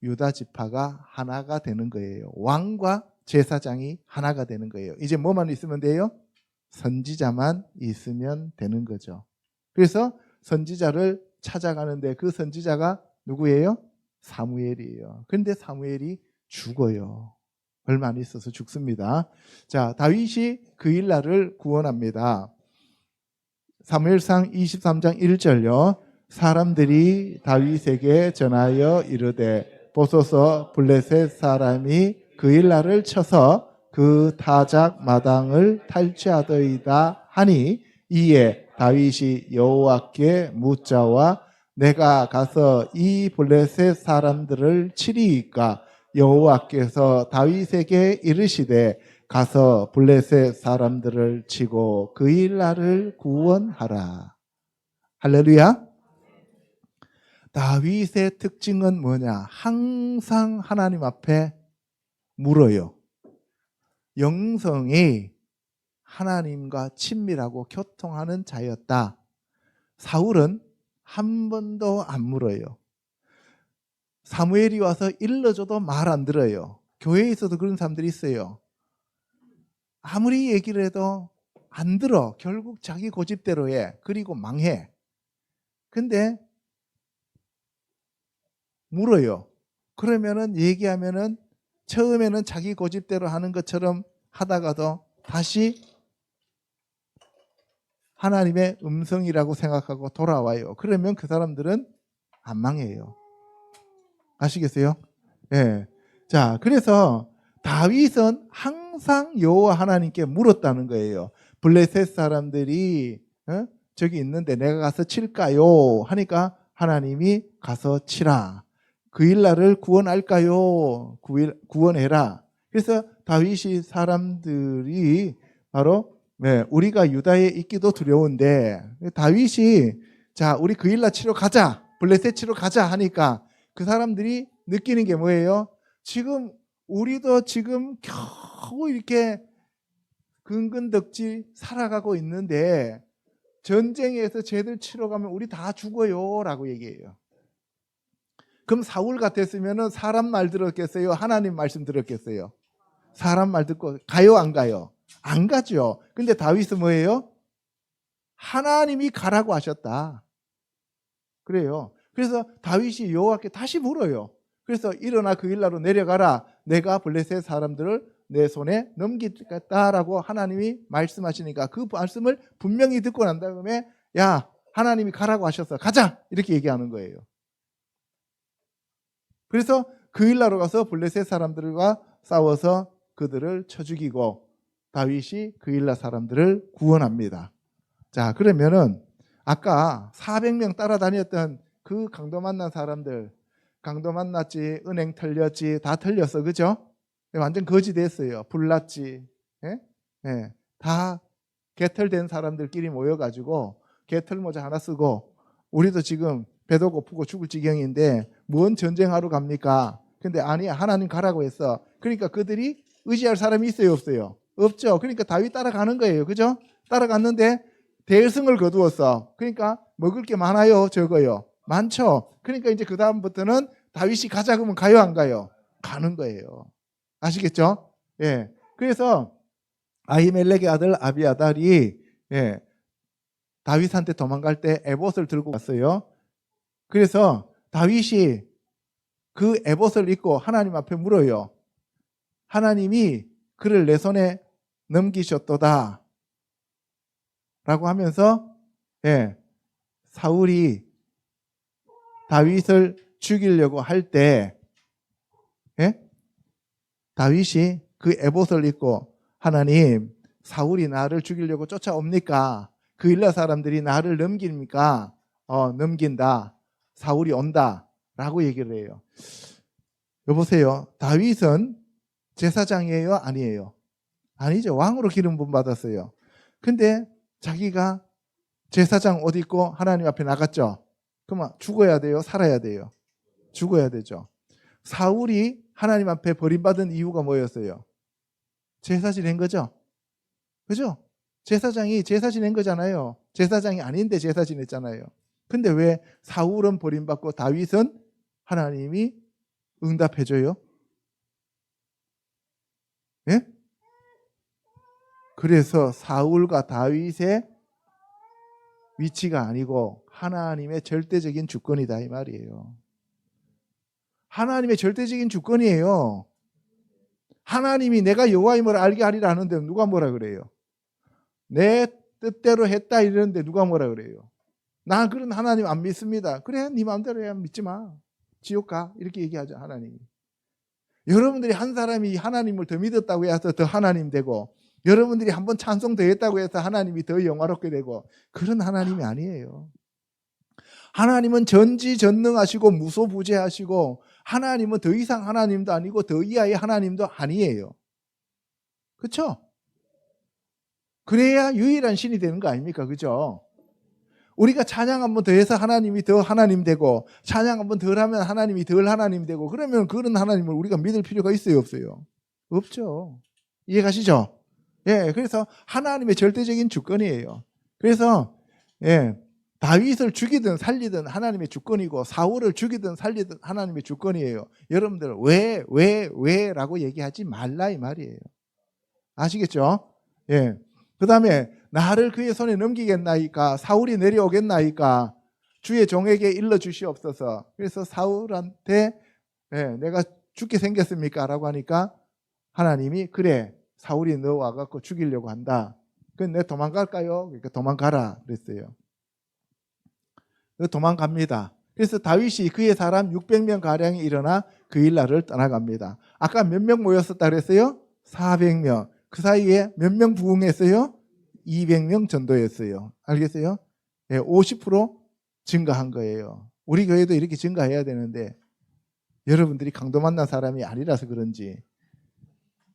유다 지파가 하나가 되는 거예요. 왕과 제사장이 하나가 되는 거예요. 이제 뭐만 있으면 돼요? 선지자만 있으면 되는 거죠. 그래서 선지자를 찾아가는데 그 선지자가 누구예요? 사무엘이에요. 그런데 사무엘이 죽어요. 얼마 안 있어서 죽습니다. 자, 다윗이 그 일날을 구원합니다. 사무엘상 23장 1절요. 사람들이 다윗에게 전하여 이르되 보소서 블레셋 사람이 그 일날을 쳐서 그 타작 마당을 탈취하더이다 하니 이에 다윗이 여호와께 묻자와 내가 가서 이 블레셋 사람들을 치리이까 여호와께서 다윗에게 이르시되 가서 블레셋 사람들을 치고 그 일날을 구원하라. 할렐루야. 다윗의 특징은 뭐냐? 항상 하나님 앞에 물어요. 영성이 하나님과 친밀하고 교통하는 자였다. 사울은 한 번도 안 물어요. 사무엘이 와서 일러줘도 말 안 들어요. 교회에서도 그런 사람들이 있어요. 아무리 얘기를 해도 안 들어. 결국 자기 고집대로 해. 그리고 망해. 근데 물어요. 그러면은 얘기하면은 처음에는 자기 고집대로 하는 것처럼 하다가도 다시 하나님의 음성이라고 생각하고 돌아와요. 그러면 그 사람들은 안 망해요. 아시겠어요? 예. 자, 그래서 다윗은 항상 여호와 하나님께 물었다는 거예요. 블레셋 사람들이 저기 있는데 내가 가서 칠까요? 하니까 하나님이 가서 치라. 그일라를 구원할까요? 구원해라. 그래서 다윗이 사람들이 바로 우리가 유다에 있기도 두려운데 다윗이 자 우리 그일라 치러 가자, 블레셋 치러 가자 하니까 그 사람들이 느끼는 게 뭐예요? 지금 우리도 지금 겨우 이렇게 근근덕지 살아가고 있는데 전쟁에서 쟤들 치러 가면 우리 다 죽어요 라고 얘기해요. 그럼 사울 같았으면 사람 말 들었겠어요? 하나님 말씀 들었겠어요? 사람 말 듣고 가요 안 가요? 안 가죠. 근데 다윗은 뭐예요? 하나님이 가라고 하셨다. 그래요. 그래서 다윗이 여호와께 다시 물어요. 그래서 일어나 그일라로 내려가라. 내가 블레셋 사람들을 내 손에 넘기겠다라고 하나님이 말씀하시니까 그 말씀을 분명히 듣고 난 다음에 야 하나님이 가라고 하셨어. 가자. 이렇게 얘기하는 거예요. 그래서 그일라로 가서 블레셋 사람들과 싸워서 그들을 쳐 죽이고 다윗이 그일라 사람들을 구원합니다. 자, 그러면은 아까 400명 따라다녔던 그 강도 만난 사람들, 강도 만났지, 은행 털렸지, 다 털렸어, 그죠? 완전 거지 됐어요. 불났지, 예? 예. 다 개털된 사람들끼리 모여가지고 개털 모자 하나 쓰고 우리도 지금 배도 고프고 죽을 지경인데 뭔 전쟁하러 갑니까? 근데 아니 하나님 가라고 했어. 그러니까 그들이 의지할 사람이 있어요, 없어요? 없죠. 그러니까 다윗 따라가는 거예요, 그죠? 따라갔는데 대승을 거두었어. 그러니까 먹을 게 많아요, 적어요? 많죠. 그러니까 이제 그 다음부터는 다윗이 가자 그러면 가요, 안 가요? 가는 거예요. 아시겠죠? 예. 그래서 아히멜렉의 아들 아비아달이 다윗한테 도망갈 때 에봇을 들고 갔어요. 그래서 다윗이 그 에봇을 입고 하나님 앞에 물어요. 하나님이 그를 내 손에 넘기셨도다 라고 하면서 사울이 다윗을 죽이려고 할 때 다윗이 그 에봇을 입고 하나님 사울이 나를 죽이려고 쫓아옵니까? 그일라 사람들이 나를 넘깁니까? 넘긴다. 사울이 온다 라고 얘기를 해요. 여보세요. 다윗은 제사장이에요? 아니에요? 아니죠. 왕으로 기름 부음 받았어요. 근데 자기가 제사장 옷 입고 하나님 앞에 나갔죠. 그러면 죽어야 돼요? 살아야 돼요? 죽어야 되죠. 사울이 하나님 앞에 버림받은 이유가 뭐였어요? 제사 지낸 거죠. 그죠? 제사장이 제사 지낸 거잖아요. 제사장이 아닌데 제사 지냈잖아요. 근데 왜 사울은 버림받고 다윗은 하나님이 응답해줘요? 예? 그래서 사울과 다윗의 위치가 아니고 하나님의 절대적인 주권이다 이 말이에요. 하나님의 절대적인 주권이에요. 하나님이 내가 여호와임을 알게 하리라 하는데 누가 뭐라 그래요? 내 뜻대로 했다 이러는데 누가 뭐라 그래요? 나 그런 하나님 안 믿습니다. 그래 네 마음대로 해. 믿지 마. 지옥 가. 이렇게 얘기하죠 하나님이. 여러분들이 한 사람이 하나님을 더 믿었다고 해서 더 하나님 되고 여러분들이 한번 찬송 더 했다고 해서 하나님이 더 영화롭게 되고 그런 하나님이 아니에요. 하나님은 전지전능하시고 무소부재하시고 하나님은 더 이상 하나님도 아니고 더 이하의 하나님도 아니에요. 그렇죠? 그래야 유일한 신이 되는 거 아닙니까? 그죠? 우리가 찬양 한번 더 해서 하나님이 더 하나님 되고 찬양 한번 덜 하면 하나님이 덜 하나님 되고 그러면 그런 하나님을 우리가 믿을 필요가 있어요, 없어요? 없죠. 이해가시죠? 예, 그래서 하나님의 절대적인 주권이에요. 그래서 다윗을 죽이든 살리든 하나님의 주권이고 사울을 죽이든 살리든 하나님의 주권이에요. 여러분들 왜라고 얘기하지 말라 이 말이에요. 아시겠죠? 예. 그 다음에 나를 그의 손에 넘기겠나이까 사울이 내려오겠나이까 주의 종에게 일러주시옵소서. 그래서 사울한테 내가 죽게 생겼습니까? 라고 하니까 하나님이 그래 사울이 너 와갖고 죽이려고 한다. 그럼 내가 도망갈까요? 그러니까 도망가라 그랬어요. 도망갑니다. 그래서 다윗이 그의 사람 600명 가량이 일어나 그일라를 떠나갑니다. 아까 몇 명 모였었다 그랬어요? 400명. 그 사이에 몇 명 부흥했어요? 200명 전도했어요. 알겠어요? 50% 증가한 거예요. 우리 교회도 이렇게 증가해야 되는데 여러분들이 강도 만난 사람이 아니라서 그런지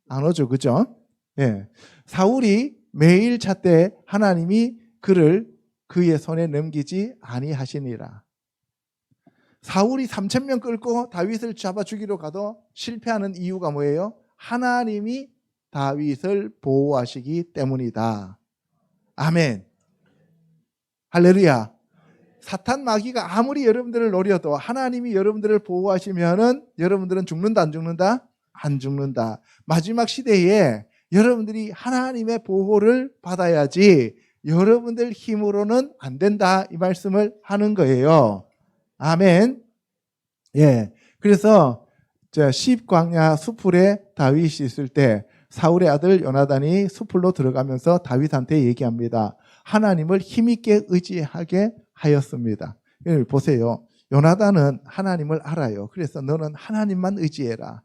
안 오죠, 그죠? 예. 사울이 매일 찾되 하나님이 그를 그의 손에 넘기지 아니하시니라. 사울이 3,000명 끌고 다윗을 잡아 죽이러 가도 실패하는 이유가 뭐예요? 하나님이 다윗을 보호하시기 때문이다. 아멘. 할렐루야. 사탄 마귀가 아무리 여러분들을 노려도 하나님이 여러분들을 보호하시면은 여러분들은 죽는다, 안 죽는다? 안 죽는다. 마지막 시대에 여러분들이 하나님의 보호를 받아야지 여러분들 힘으로는 안 된다, 이 말씀을 하는 거예요. 아멘. 예. 그래서 십광야 수풀에 다윗이 있을 때 사울의 아들 요나단이 수풀로 들어가면서 다윗한테 얘기합니다. 하나님을 힘있게 의지하게 하였습니다. 보세요. 요나단은 하나님을 알아요. 그래서 너는 하나님만 의지해라.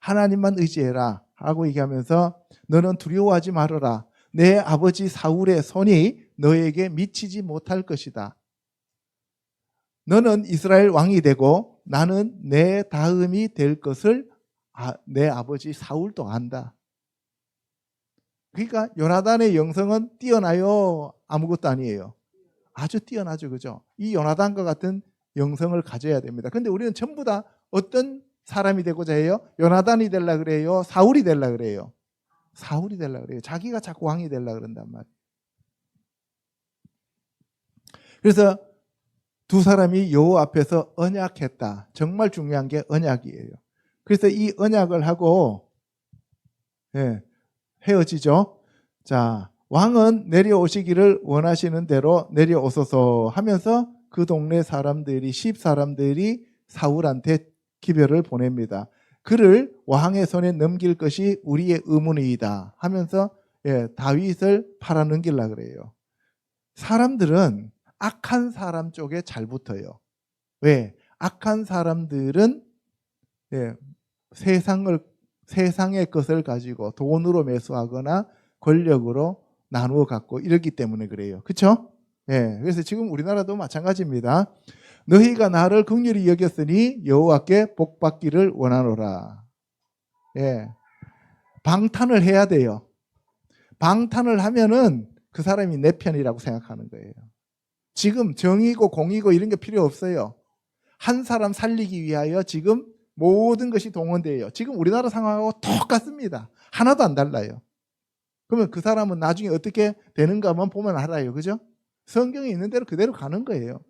하나님만 의지해라 하고 얘기하면서 너는 두려워하지 말아라. 내 아버지 사울의 손이 너에게 미치지 못할 것이다. 너는 이스라엘 왕이 되고 나는 내 다음이 될 것을 내 아버지 사울도 안다. 그러니까 요나단의 영성은 뛰어나요? 아무것도 아니에요? 아주 뛰어나죠. 그죠? 이 요나단과 같은 영성을 가져야 됩니다. 근데 우리는 전부 다 어떤 사람이 되고자 해요? 요나단이 되려고 그래요? 사울이 되려고 그래요? 사울이 되려고 그래요. 자기가 자꾸 왕이 되려고 그런단 말이에요. 그래서 두 사람이 여호와 앞에서 언약했다. 정말 중요한 게 언약이에요. 그래서 이 언약을 하고 헤어지죠. 자, 왕은 내려오시기를 원하시는 대로 내려오소서 하면서 그 동네 사람들이 10사람들이 사울한테 기별을 보냅니다. 그를 왕의 손에 넘길 것이 우리의 의문이다 하면서 다윗을 팔아넘기려고 그래요. 사람들은 악한 사람 쪽에 잘 붙어요. 왜? 악한 사람들은 세상의 것을 가지고 돈으로 매수하거나 권력으로 나누어 갖고 이러기 때문에 그래요. 그렇죠? 그래서 지금 우리나라도 마찬가지입니다. 너희가 나를 긍휼히 여겼으니 여호와께 복받기를 원하노라. 방탄을 해야 돼요. 방탄을 하면은 그 사람이 내 편이라고 생각하는 거예요. 지금 정의고 공의고 이런 게 필요 없어요. 한 사람 살리기 위하여 지금 모든 것이 동원돼요. 지금 우리나라 상황하고 똑같습니다. 하나도 안 달라요. 그러면 그 사람은 나중에 어떻게 되는가만 보면 알아요. 그죠? 성경에 있는 대로 그대로 가는 거예요.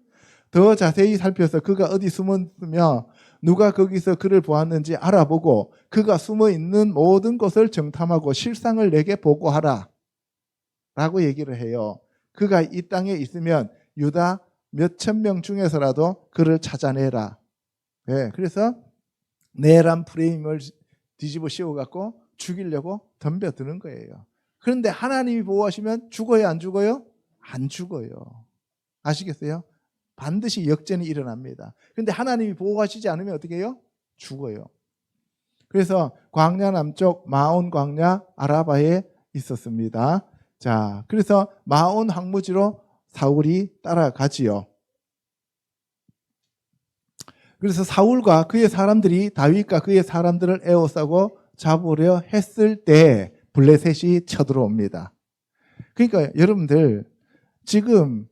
더 자세히 살펴서 그가 어디 숨었으며 누가 거기서 그를 보았는지 알아보고 그가 숨어 있는 모든 것을 정탐하고 실상을 내게 보고하라 라고 얘기를 해요. 그가 이 땅에 있으면 유다 몇천 명 중에서라도 그를 찾아내라. 그래서 내란 프레임을 뒤집어 씌워갖고 죽이려고 덤벼드는 거예요. 그런데 하나님이 보호하시면 죽어요, 안 죽어요? 안 죽어요. 아시겠어요? 반드시 역전이 일어납니다. 그런데 하나님이 보호하시지 않으면 어떻게 해요? 죽어요. 그래서 광야 남쪽 마온 광야 아라바에 있었습니다. 자, 그래서 마온 황무지로 사울이 따라가지요. 그래서 사울과 그의 사람들이 다윗과 그의 사람들을 에워싸고 잡으려 했을 때 블레셋이 쳐들어옵니다. 그러니까 여러분들 지금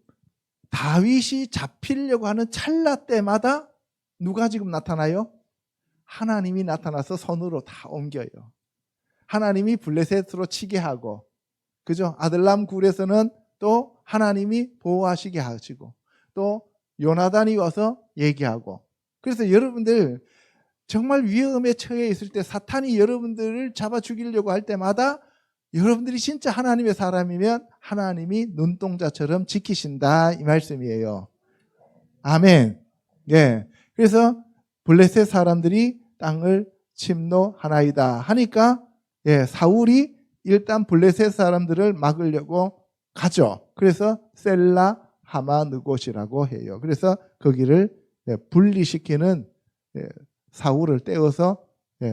다윗이 잡히려고 하는 찰나 때마다 누가 지금 나타나요? 하나님이 나타나서 손으로 다 옮겨요. 하나님이 블레셋으로 치게 하고, 그죠? 아들람 굴에서는 또 하나님이 보호하시게 하시고, 또 요나단이 와서 얘기하고. 그래서 여러분들 정말 위험에 처해 있을 때 사탄이 여러분들을 잡아 죽이려고 할 때마다 여러분들이 진짜 하나님의 사람이면 하나님이 눈동자처럼 지키신다, 이 말씀이에요. 아멘. 그래서 블레셋 사람들이 땅을 침노하나이다 하니까 사울이 일단 블레셋 사람들을 막으려고 가죠. 그래서 셀라 하마느곳이라고 해요. 그래서 거기를 분리시키는, 사울을 떼어서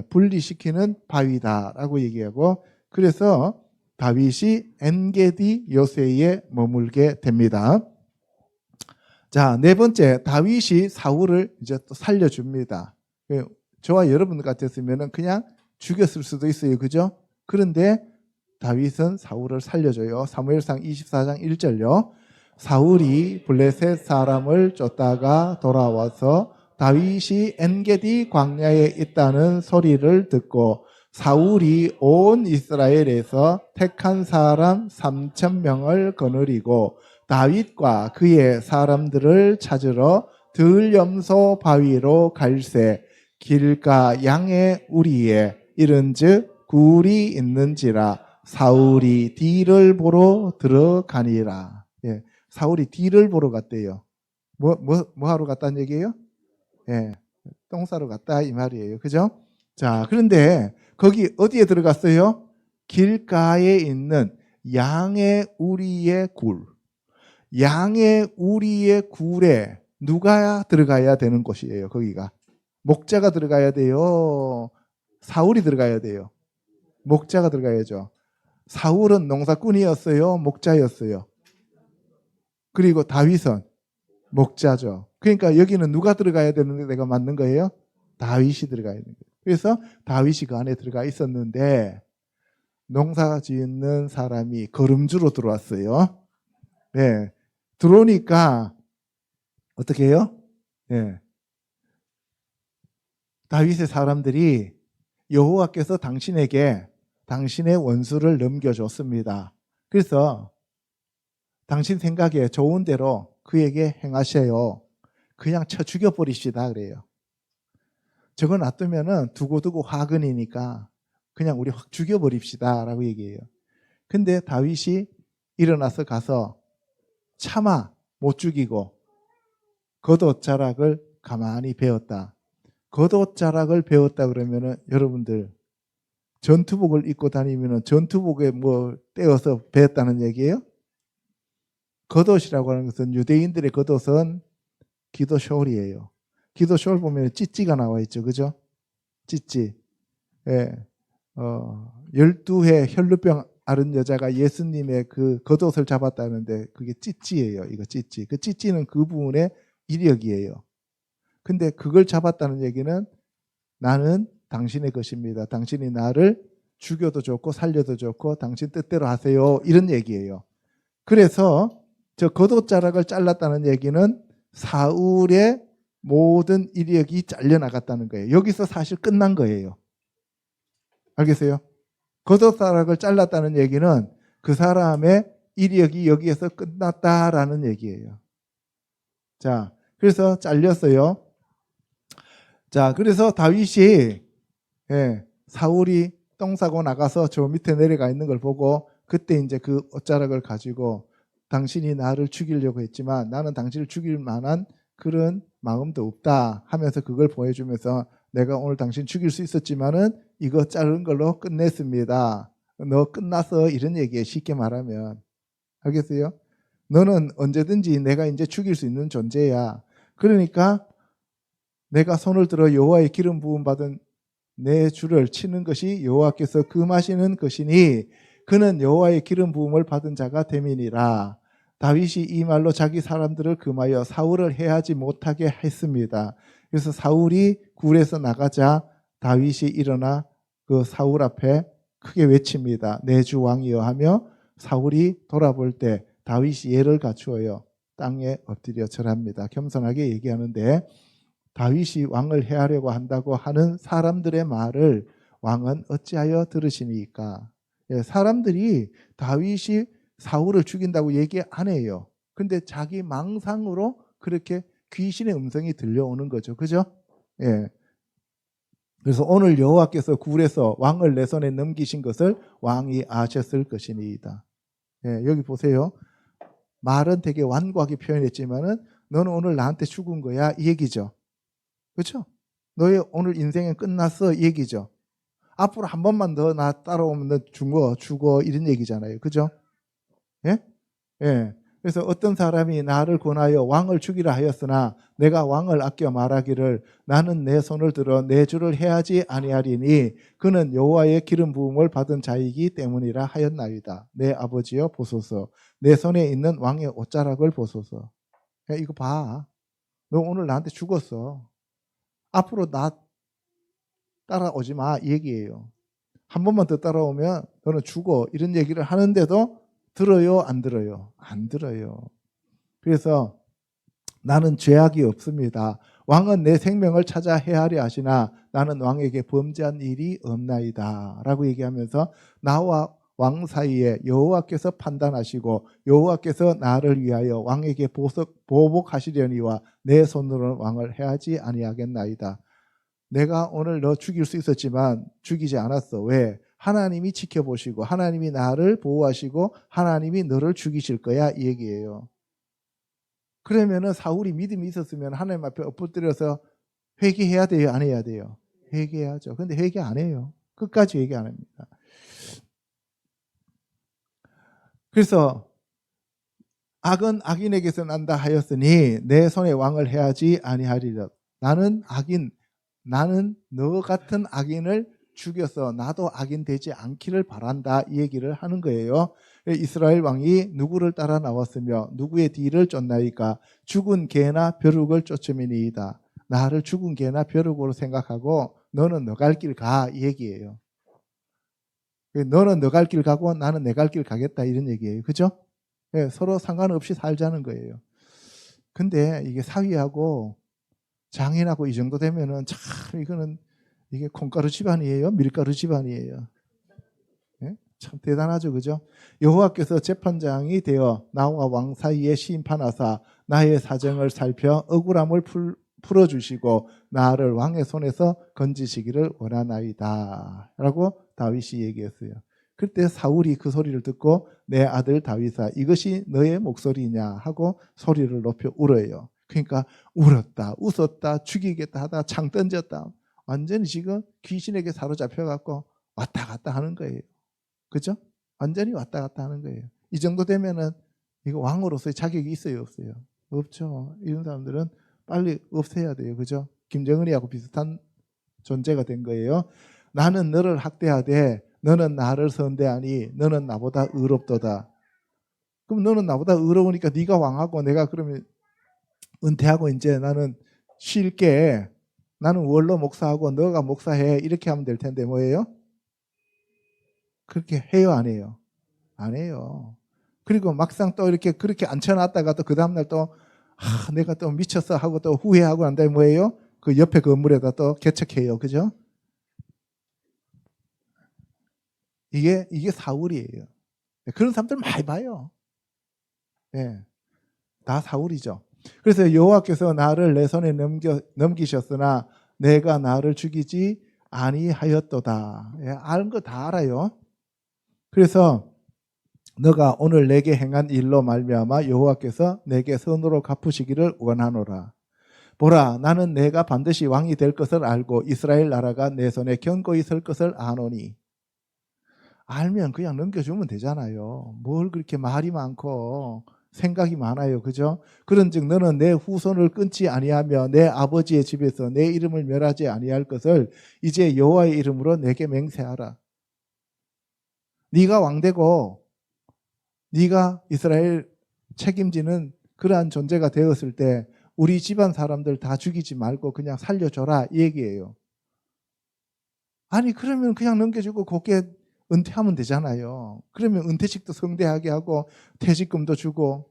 분리시키는 바위다라고 얘기하고, 그래서 다윗이 엔게디 요새에 머물게 됩니다. 자, 네 번째, 다윗이 사울을 이제 또 살려줍니다. 저와 여러분 같았으면 그냥 죽였을 수도 있어요. 그죠? 그런데 다윗은 사울을 살려줘요. 사무엘상 24장 1절요. 사울이 블레셋 사람을 쫓다가 돌아와서 다윗이 엔게디 광야에 있다는 소리를 듣고 사울이 온 이스라엘에서 택한 사람 3,000명을 거느리고 다윗과 그의 사람들을 찾으러 들염소 바위로 갈새 길가 양의 우리에 이른즉 굴이 있는지라 사울이 뒤를 보러 들어가니라. 예, 사울이 뒤를 보러 갔대요. 뭐 하러 갔다는 얘기예요? 예, 똥 싸러 갔다 이 말이에요. 그죠? 자, 그런데 거기 어디에 들어갔어요? 길가에 있는 양의 우리의 굴. 양의 우리의 굴에 누가 들어가야 되는 곳이에요. 거기가. 목자가 들어가야 돼요. 사울이 들어가야 돼요. 목자가 들어가야죠. 사울은 농사꾼이었어요. 목자였어요. 그리고 다윗은 목자죠. 그러니까 여기는 누가 들어가야 되는 데가 맞는 거예요? 다윗이 들어가야 되는 거예요. 그래서 다윗이 그 안에 들어가 있었는데 농사 짓는 사람이 걸음주로 들어왔어요. 네. 들어오니까 어떻게 해요? 네. 다윗의 사람들이 여호와께서 당신에게 당신의 원수를 넘겨줬습니다. 그래서 당신 생각에 좋은 대로 그에게 행하셔요. 그냥 쳐 죽여버리시다 그래요. 저거 놔두면은 두고두고 화근이니까 그냥 우리 확 죽여버립시다 라고 얘기해요. 근데 다윗이 일어나서 가서 차마 못 죽이고 겉옷자락을 가만히 베었다. 겉옷자락을 베었다 그러면은 여러분들 전투복을 입고 다니면은 전투복에 뭐 떼어서 베었다는 얘기예요? 겉옷이라고 하는 것은 유대인들의 겉옷은 기도쇼울이에요. 기도쇼울 보면 찌찌가 나와 있죠. 그죠? 찌찌. 예. 12회 혈루병 앓은 여자가 예수님의 그 겉옷을 잡았다는데 그게 찌찌예요. 이거 찌찌. 그 찌찌는 그분의 이력이에요. 근데 그걸 잡았다는 얘기는 나는 당신의 것입니다. 당신이 나를 죽여도 좋고 살려도 좋고 당신 뜻대로 하세요. 이런 얘기예요. 그래서 저 겉옷자락을 잘랐다는 얘기는 사울의 모든 이력이 잘려나갔다는 거예요. 여기서 사실 끝난 거예요. 알겠어요? 겉옷자락을 잘랐다는 얘기는 그 사람의 이력이 여기에서 끝났다라는 얘기예요. 자, 그래서 잘렸어요. 자, 그래서 다윗이 사울이 똥 싸고 나가서 저 밑에 내려가 있는 걸 보고 그때 이제 그 옷자락을 가지고 당신이 나를 죽이려고 했지만 나는 당신을 죽일 만한 그런 마음도 없다 하면서 그걸 보여주면서 내가 오늘 당신 죽일 수 있었지만은 이거 자른 걸로 끝냈습니다. 너 끝났어 이런 얘기에 쉽게 말하면 알겠어요? 너는 언제든지 내가 이제 죽일 수 있는 존재야. 그러니까 내가 손을 들어 여호와의 기름 부음 받은 내 주를 치는 것이 여호와께서 금하시는 것이니 그는 여호와의 기름 부음을 받은 자가 됨이니라. 다윗이 이 말로 자기 사람들을 금하여 사울을 해하지 못하게 했습니다. 그래서 사울이 굴에서 나가자 다윗이 일어나 그 사울 앞에 크게 외칩니다. 내 주 왕이여 하며 사울이 돌아볼 때 다윗이 예를 갖추어요. 땅에 엎드려 절합니다. 겸손하게 얘기하는데 다윗이 왕을 해하려고 한다고 하는 사람들의 말을 왕은 어찌하여 들으시니까? 사람들이 다윗이 사울을 죽인다고 얘기 안 해요. 근데 자기 망상으로 그렇게 귀신의 음성이 들려오는 거죠. 그죠? 예. 그래서 오늘 여호와께서 굴에서 왕을 내 손에 넘기신 것을 왕이 아셨을 것이니이다. 예, 여기 보세요. 말은 되게 완고하게 표현했지만은 너는 오늘 나한테 죽은 거야 이 얘기죠. 그렇죠? 너의 오늘 인생은 끝났어 이 얘기죠. 앞으로 한 번만 더 나 따라오면 너 죽어 이런 얘기잖아요. 그죠? 예? 예. 그래서 어떤 사람이 나를 권하여 왕을 죽이라 하였으나 내가 왕을 아껴 말하기를 나는 내 손을 들어 내 주를 해하지 아니하리니 그는 여호와의 기름 부음을 받은 자이기 때문이라 하였나이다. 내 아버지여 보소서. 내 손에 있는 왕의 옷자락을 보소서. 야, 이거 봐. 너 오늘 나한테 죽었어. 앞으로 나 따라오지 마 이 얘기예요. 한 번만 더 따라오면 너는 죽어 이런 얘기를 하는데도 들어요 안 들어요? 안 들어요. 그래서 나는 죄악이 없습니다. 왕은 내 생명을 찾아 해하려 하시나 나는 왕에게 범죄한 일이 없나이다 라고 얘기하면서 나와 왕 사이에 여호와께서 판단하시고 여호와께서 나를 위하여 왕에게 보복하시려니와 내 손으로는 왕을 해하지 아니하겠나이다. 내가 오늘 너 죽일 수 있었지만 죽이지 않았어. 왜? 하나님이 지켜보시고 하나님이 나를 보호하시고 하나님이 너를 죽이실 거야 이 얘기예요. 그러면은 사울이 믿음이 있었으면 하나님 앞에 엎드려서 회개해야 돼요 안 해야 돼요? 회개해야죠. 근데 회개 안 해요. 끝까지 회개 안 합니다. 그래서 악은 악인에게서 난다 하였으니 내 손에 왕을 해하지 아니하리라. 나는 너 같은 악인을 죽여서 나도 악인 되지 않기를 바란다 이 얘기를 하는 거예요. 이스라엘 왕이 누구를 따라 나왔으며 누구의 뒤를 쫓나이까? 죽은 개나 벼룩을 쫓음이니이다. 나를 죽은 개나 벼룩으로 생각하고 너는 너 갈 길 가 이 얘기예요. 너는 너 갈 길 가고 나는 내 갈 길 가겠다 이런 얘기예요. 그죠? 네, 서로 상관없이 살자는 거예요. 근데 이게 사위하고 장인하고 이 정도 되면은 참 이게 콩가루 집안이에요? 밀가루 집안이에요? 네? 참 대단하죠. 그죠? 여호와께서 재판장이 되어 나와 왕 사이에 심판하사 나의 사정을 살펴 억울함을 풀어주시고 나를 왕의 손에서 건지시기를 원하나이다 라고 다윗이 얘기했어요. 그때 사울이 그 소리를 듣고 내 아들 다윗아 이것이 너의 목소리냐 하고 소리를 높여 울어요. 그러니까 울었다 웃었다 죽이겠다 하다 창 던졌다 완전히 지금 귀신에게 사로잡혀갖고 왔다 갔다 하는 거예요. 그죠? 완전히 왔다 갔다 하는 거예요. 이 정도 되면은 이거 왕으로서의 자격이 있어요 없어요? 없죠. 이런 사람들은 빨리 없애야 돼요. 그죠? 김정은이하고 비슷한 존재가 된 거예요. 나는 너를 학대하되 너는 나를 선대하니 너는 나보다 의롭도다. 그럼 너는 나보다 의로우니까 네가 왕하고 내가 그러면 은퇴하고 이제 나는 쉴게. 나는 원로 목사하고 너가 목사해. 이렇게 하면 될 텐데 뭐예요? 그렇게 해요 안 해요? 안 해요. 그리고 막상 또 이렇게 그렇게 앉혀놨다가 또 그 다음날 또 내가 또 미쳤어 하고 또 후회하고 난 다음에 뭐예요? 그 옆에 건물에다 또 개척해요. 그죠? 이게 사울이에요. 그런 사람들 많이 봐요. 네, 다 사울이죠. 그래서 여호와께서 나를 내 손에 넘기셨으나 내가 나를 죽이지 아니하였도다. 예, 아는 거 다 알아요. 그래서 너가 오늘 내게 행한 일로 말미암아 여호와께서 내게 선으로 갚으시기를 원하노라. 보라 나는 내가 반드시 왕이 될 것을 알고 이스라엘 나라가 내 손에 견고히 설 것을 아노니. 알면 그냥 넘겨주면 되잖아요. 뭘 그렇게 말이 많고 생각이 많아요. 그죠? 그런즉 너는 내 후손을 끊지 아니하며 내 아버지의 집에서 내 이름을 멸하지 아니할 것을 이제 여호와의 이름으로 내게 맹세하라. 네가 왕되고 네가 이스라엘 책임지는 그러한 존재가 되었을 때 우리 집안 사람들 다 죽이지 말고 그냥 살려줘라 이 얘기예요. 아니 그러면 그냥 넘겨주고 곱게 은퇴하면 되잖아요. 그러면 은퇴식도 성대하게 하고 퇴직금도 주고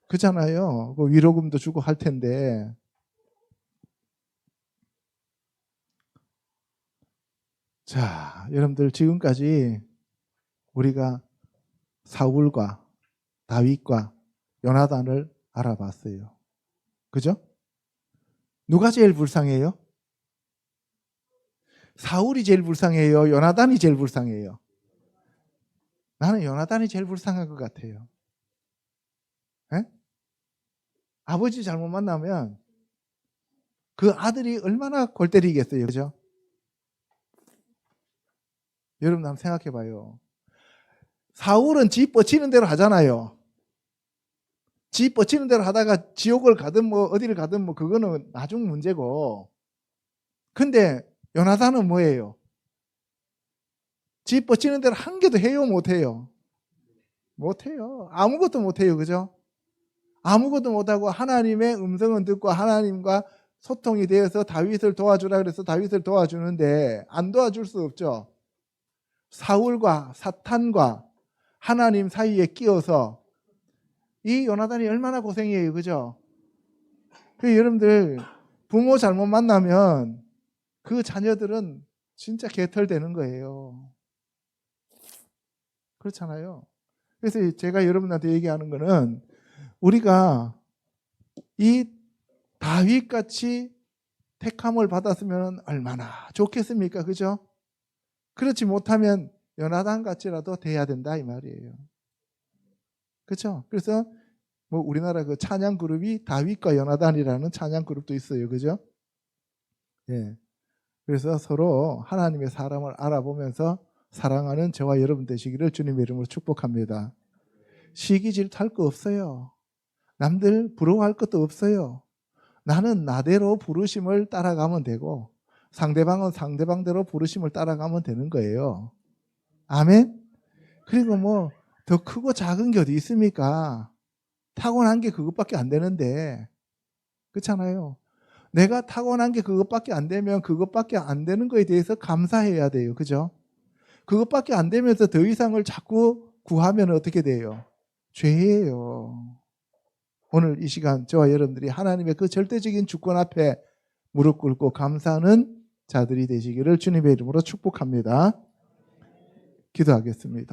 그잖아요. 위로금도 주고 할 텐데. 자, 여러분들 지금까지 우리가 사울과 다윗과 요나단을 알아봤어요. 그죠? 누가 제일 불쌍해요? 사울이 제일 불쌍해요? 요나단이 제일 불쌍해요? 나는 요나단이 제일 불쌍한 것 같아요. 에? 아버지 잘못 만나면 그 아들이 얼마나 골 때리겠어요. 그죠? 여러분 한번 생각해 봐요. 사울은 지 뻗치는 대로 하잖아요. 지 뻗치는 대로 하다가 지옥을 가든 뭐 어디를 가든 뭐 그거는 나중 문제고. 근데 요나단은 뭐예요? 지 뻗치는 대로 한 개도 해요 못해요? 못해요. 아무것도 못해요. 그죠? 아무것도 못하고 하나님의 음성은 듣고 하나님과 소통이 되어서 다윗을 도와주라 그래서 다윗을 도와주는데 안 도와줄 수 없죠. 사울과 사탄과 하나님 사이에 끼어서 이 요나단이 얼마나 고생이에요. 그죠? 그 여러분들 부모 잘못 만나면 그 자녀들은 진짜 개털되는 거예요. 그렇잖아요. 그래서 제가 여러분한테 얘기하는 거는 우리가 이 다윗같이 택함을 받았으면 얼마나 좋겠습니까? 그죠? 그렇지 못하면 요나단 같이라도 돼야 된다 이 말이에요. 그렇죠? 그래서 뭐 우리나라 그 찬양 그룹이 다윗과 요나단이라는 찬양 그룹도 있어요. 그죠? 예. 그래서 서로 하나님의 사람을 알아보면서 사랑하는 저와 여러분 되시기를 주님의 이름으로 축복합니다. 시기 질투할 거 없어요. 남들 부러워할 것도 없어요. 나는 나대로 부르심을 따라가면 되고 상대방은 상대방대로 부르심을 따라가면 되는 거예요. 아멘? 그리고 뭐 더 크고 작은 게 어디 있습니까? 타고난 게 그것밖에 안 되는데 그렇잖아요. 내가 타고난 게 그것밖에 안 되면 그것밖에 안 되는 거에 대해서 감사해야 돼요. 그죠? 그것밖에 안 되면서 더 이상을 자꾸 구하면 어떻게 돼요? 죄예요. 오늘 이 시간 저와 여러분들이 하나님의 그 절대적인 주권 앞에 무릎 꿇고 감사하는 자들이 되시기를 주님의 이름으로 축복합니다. 기도하겠습니다.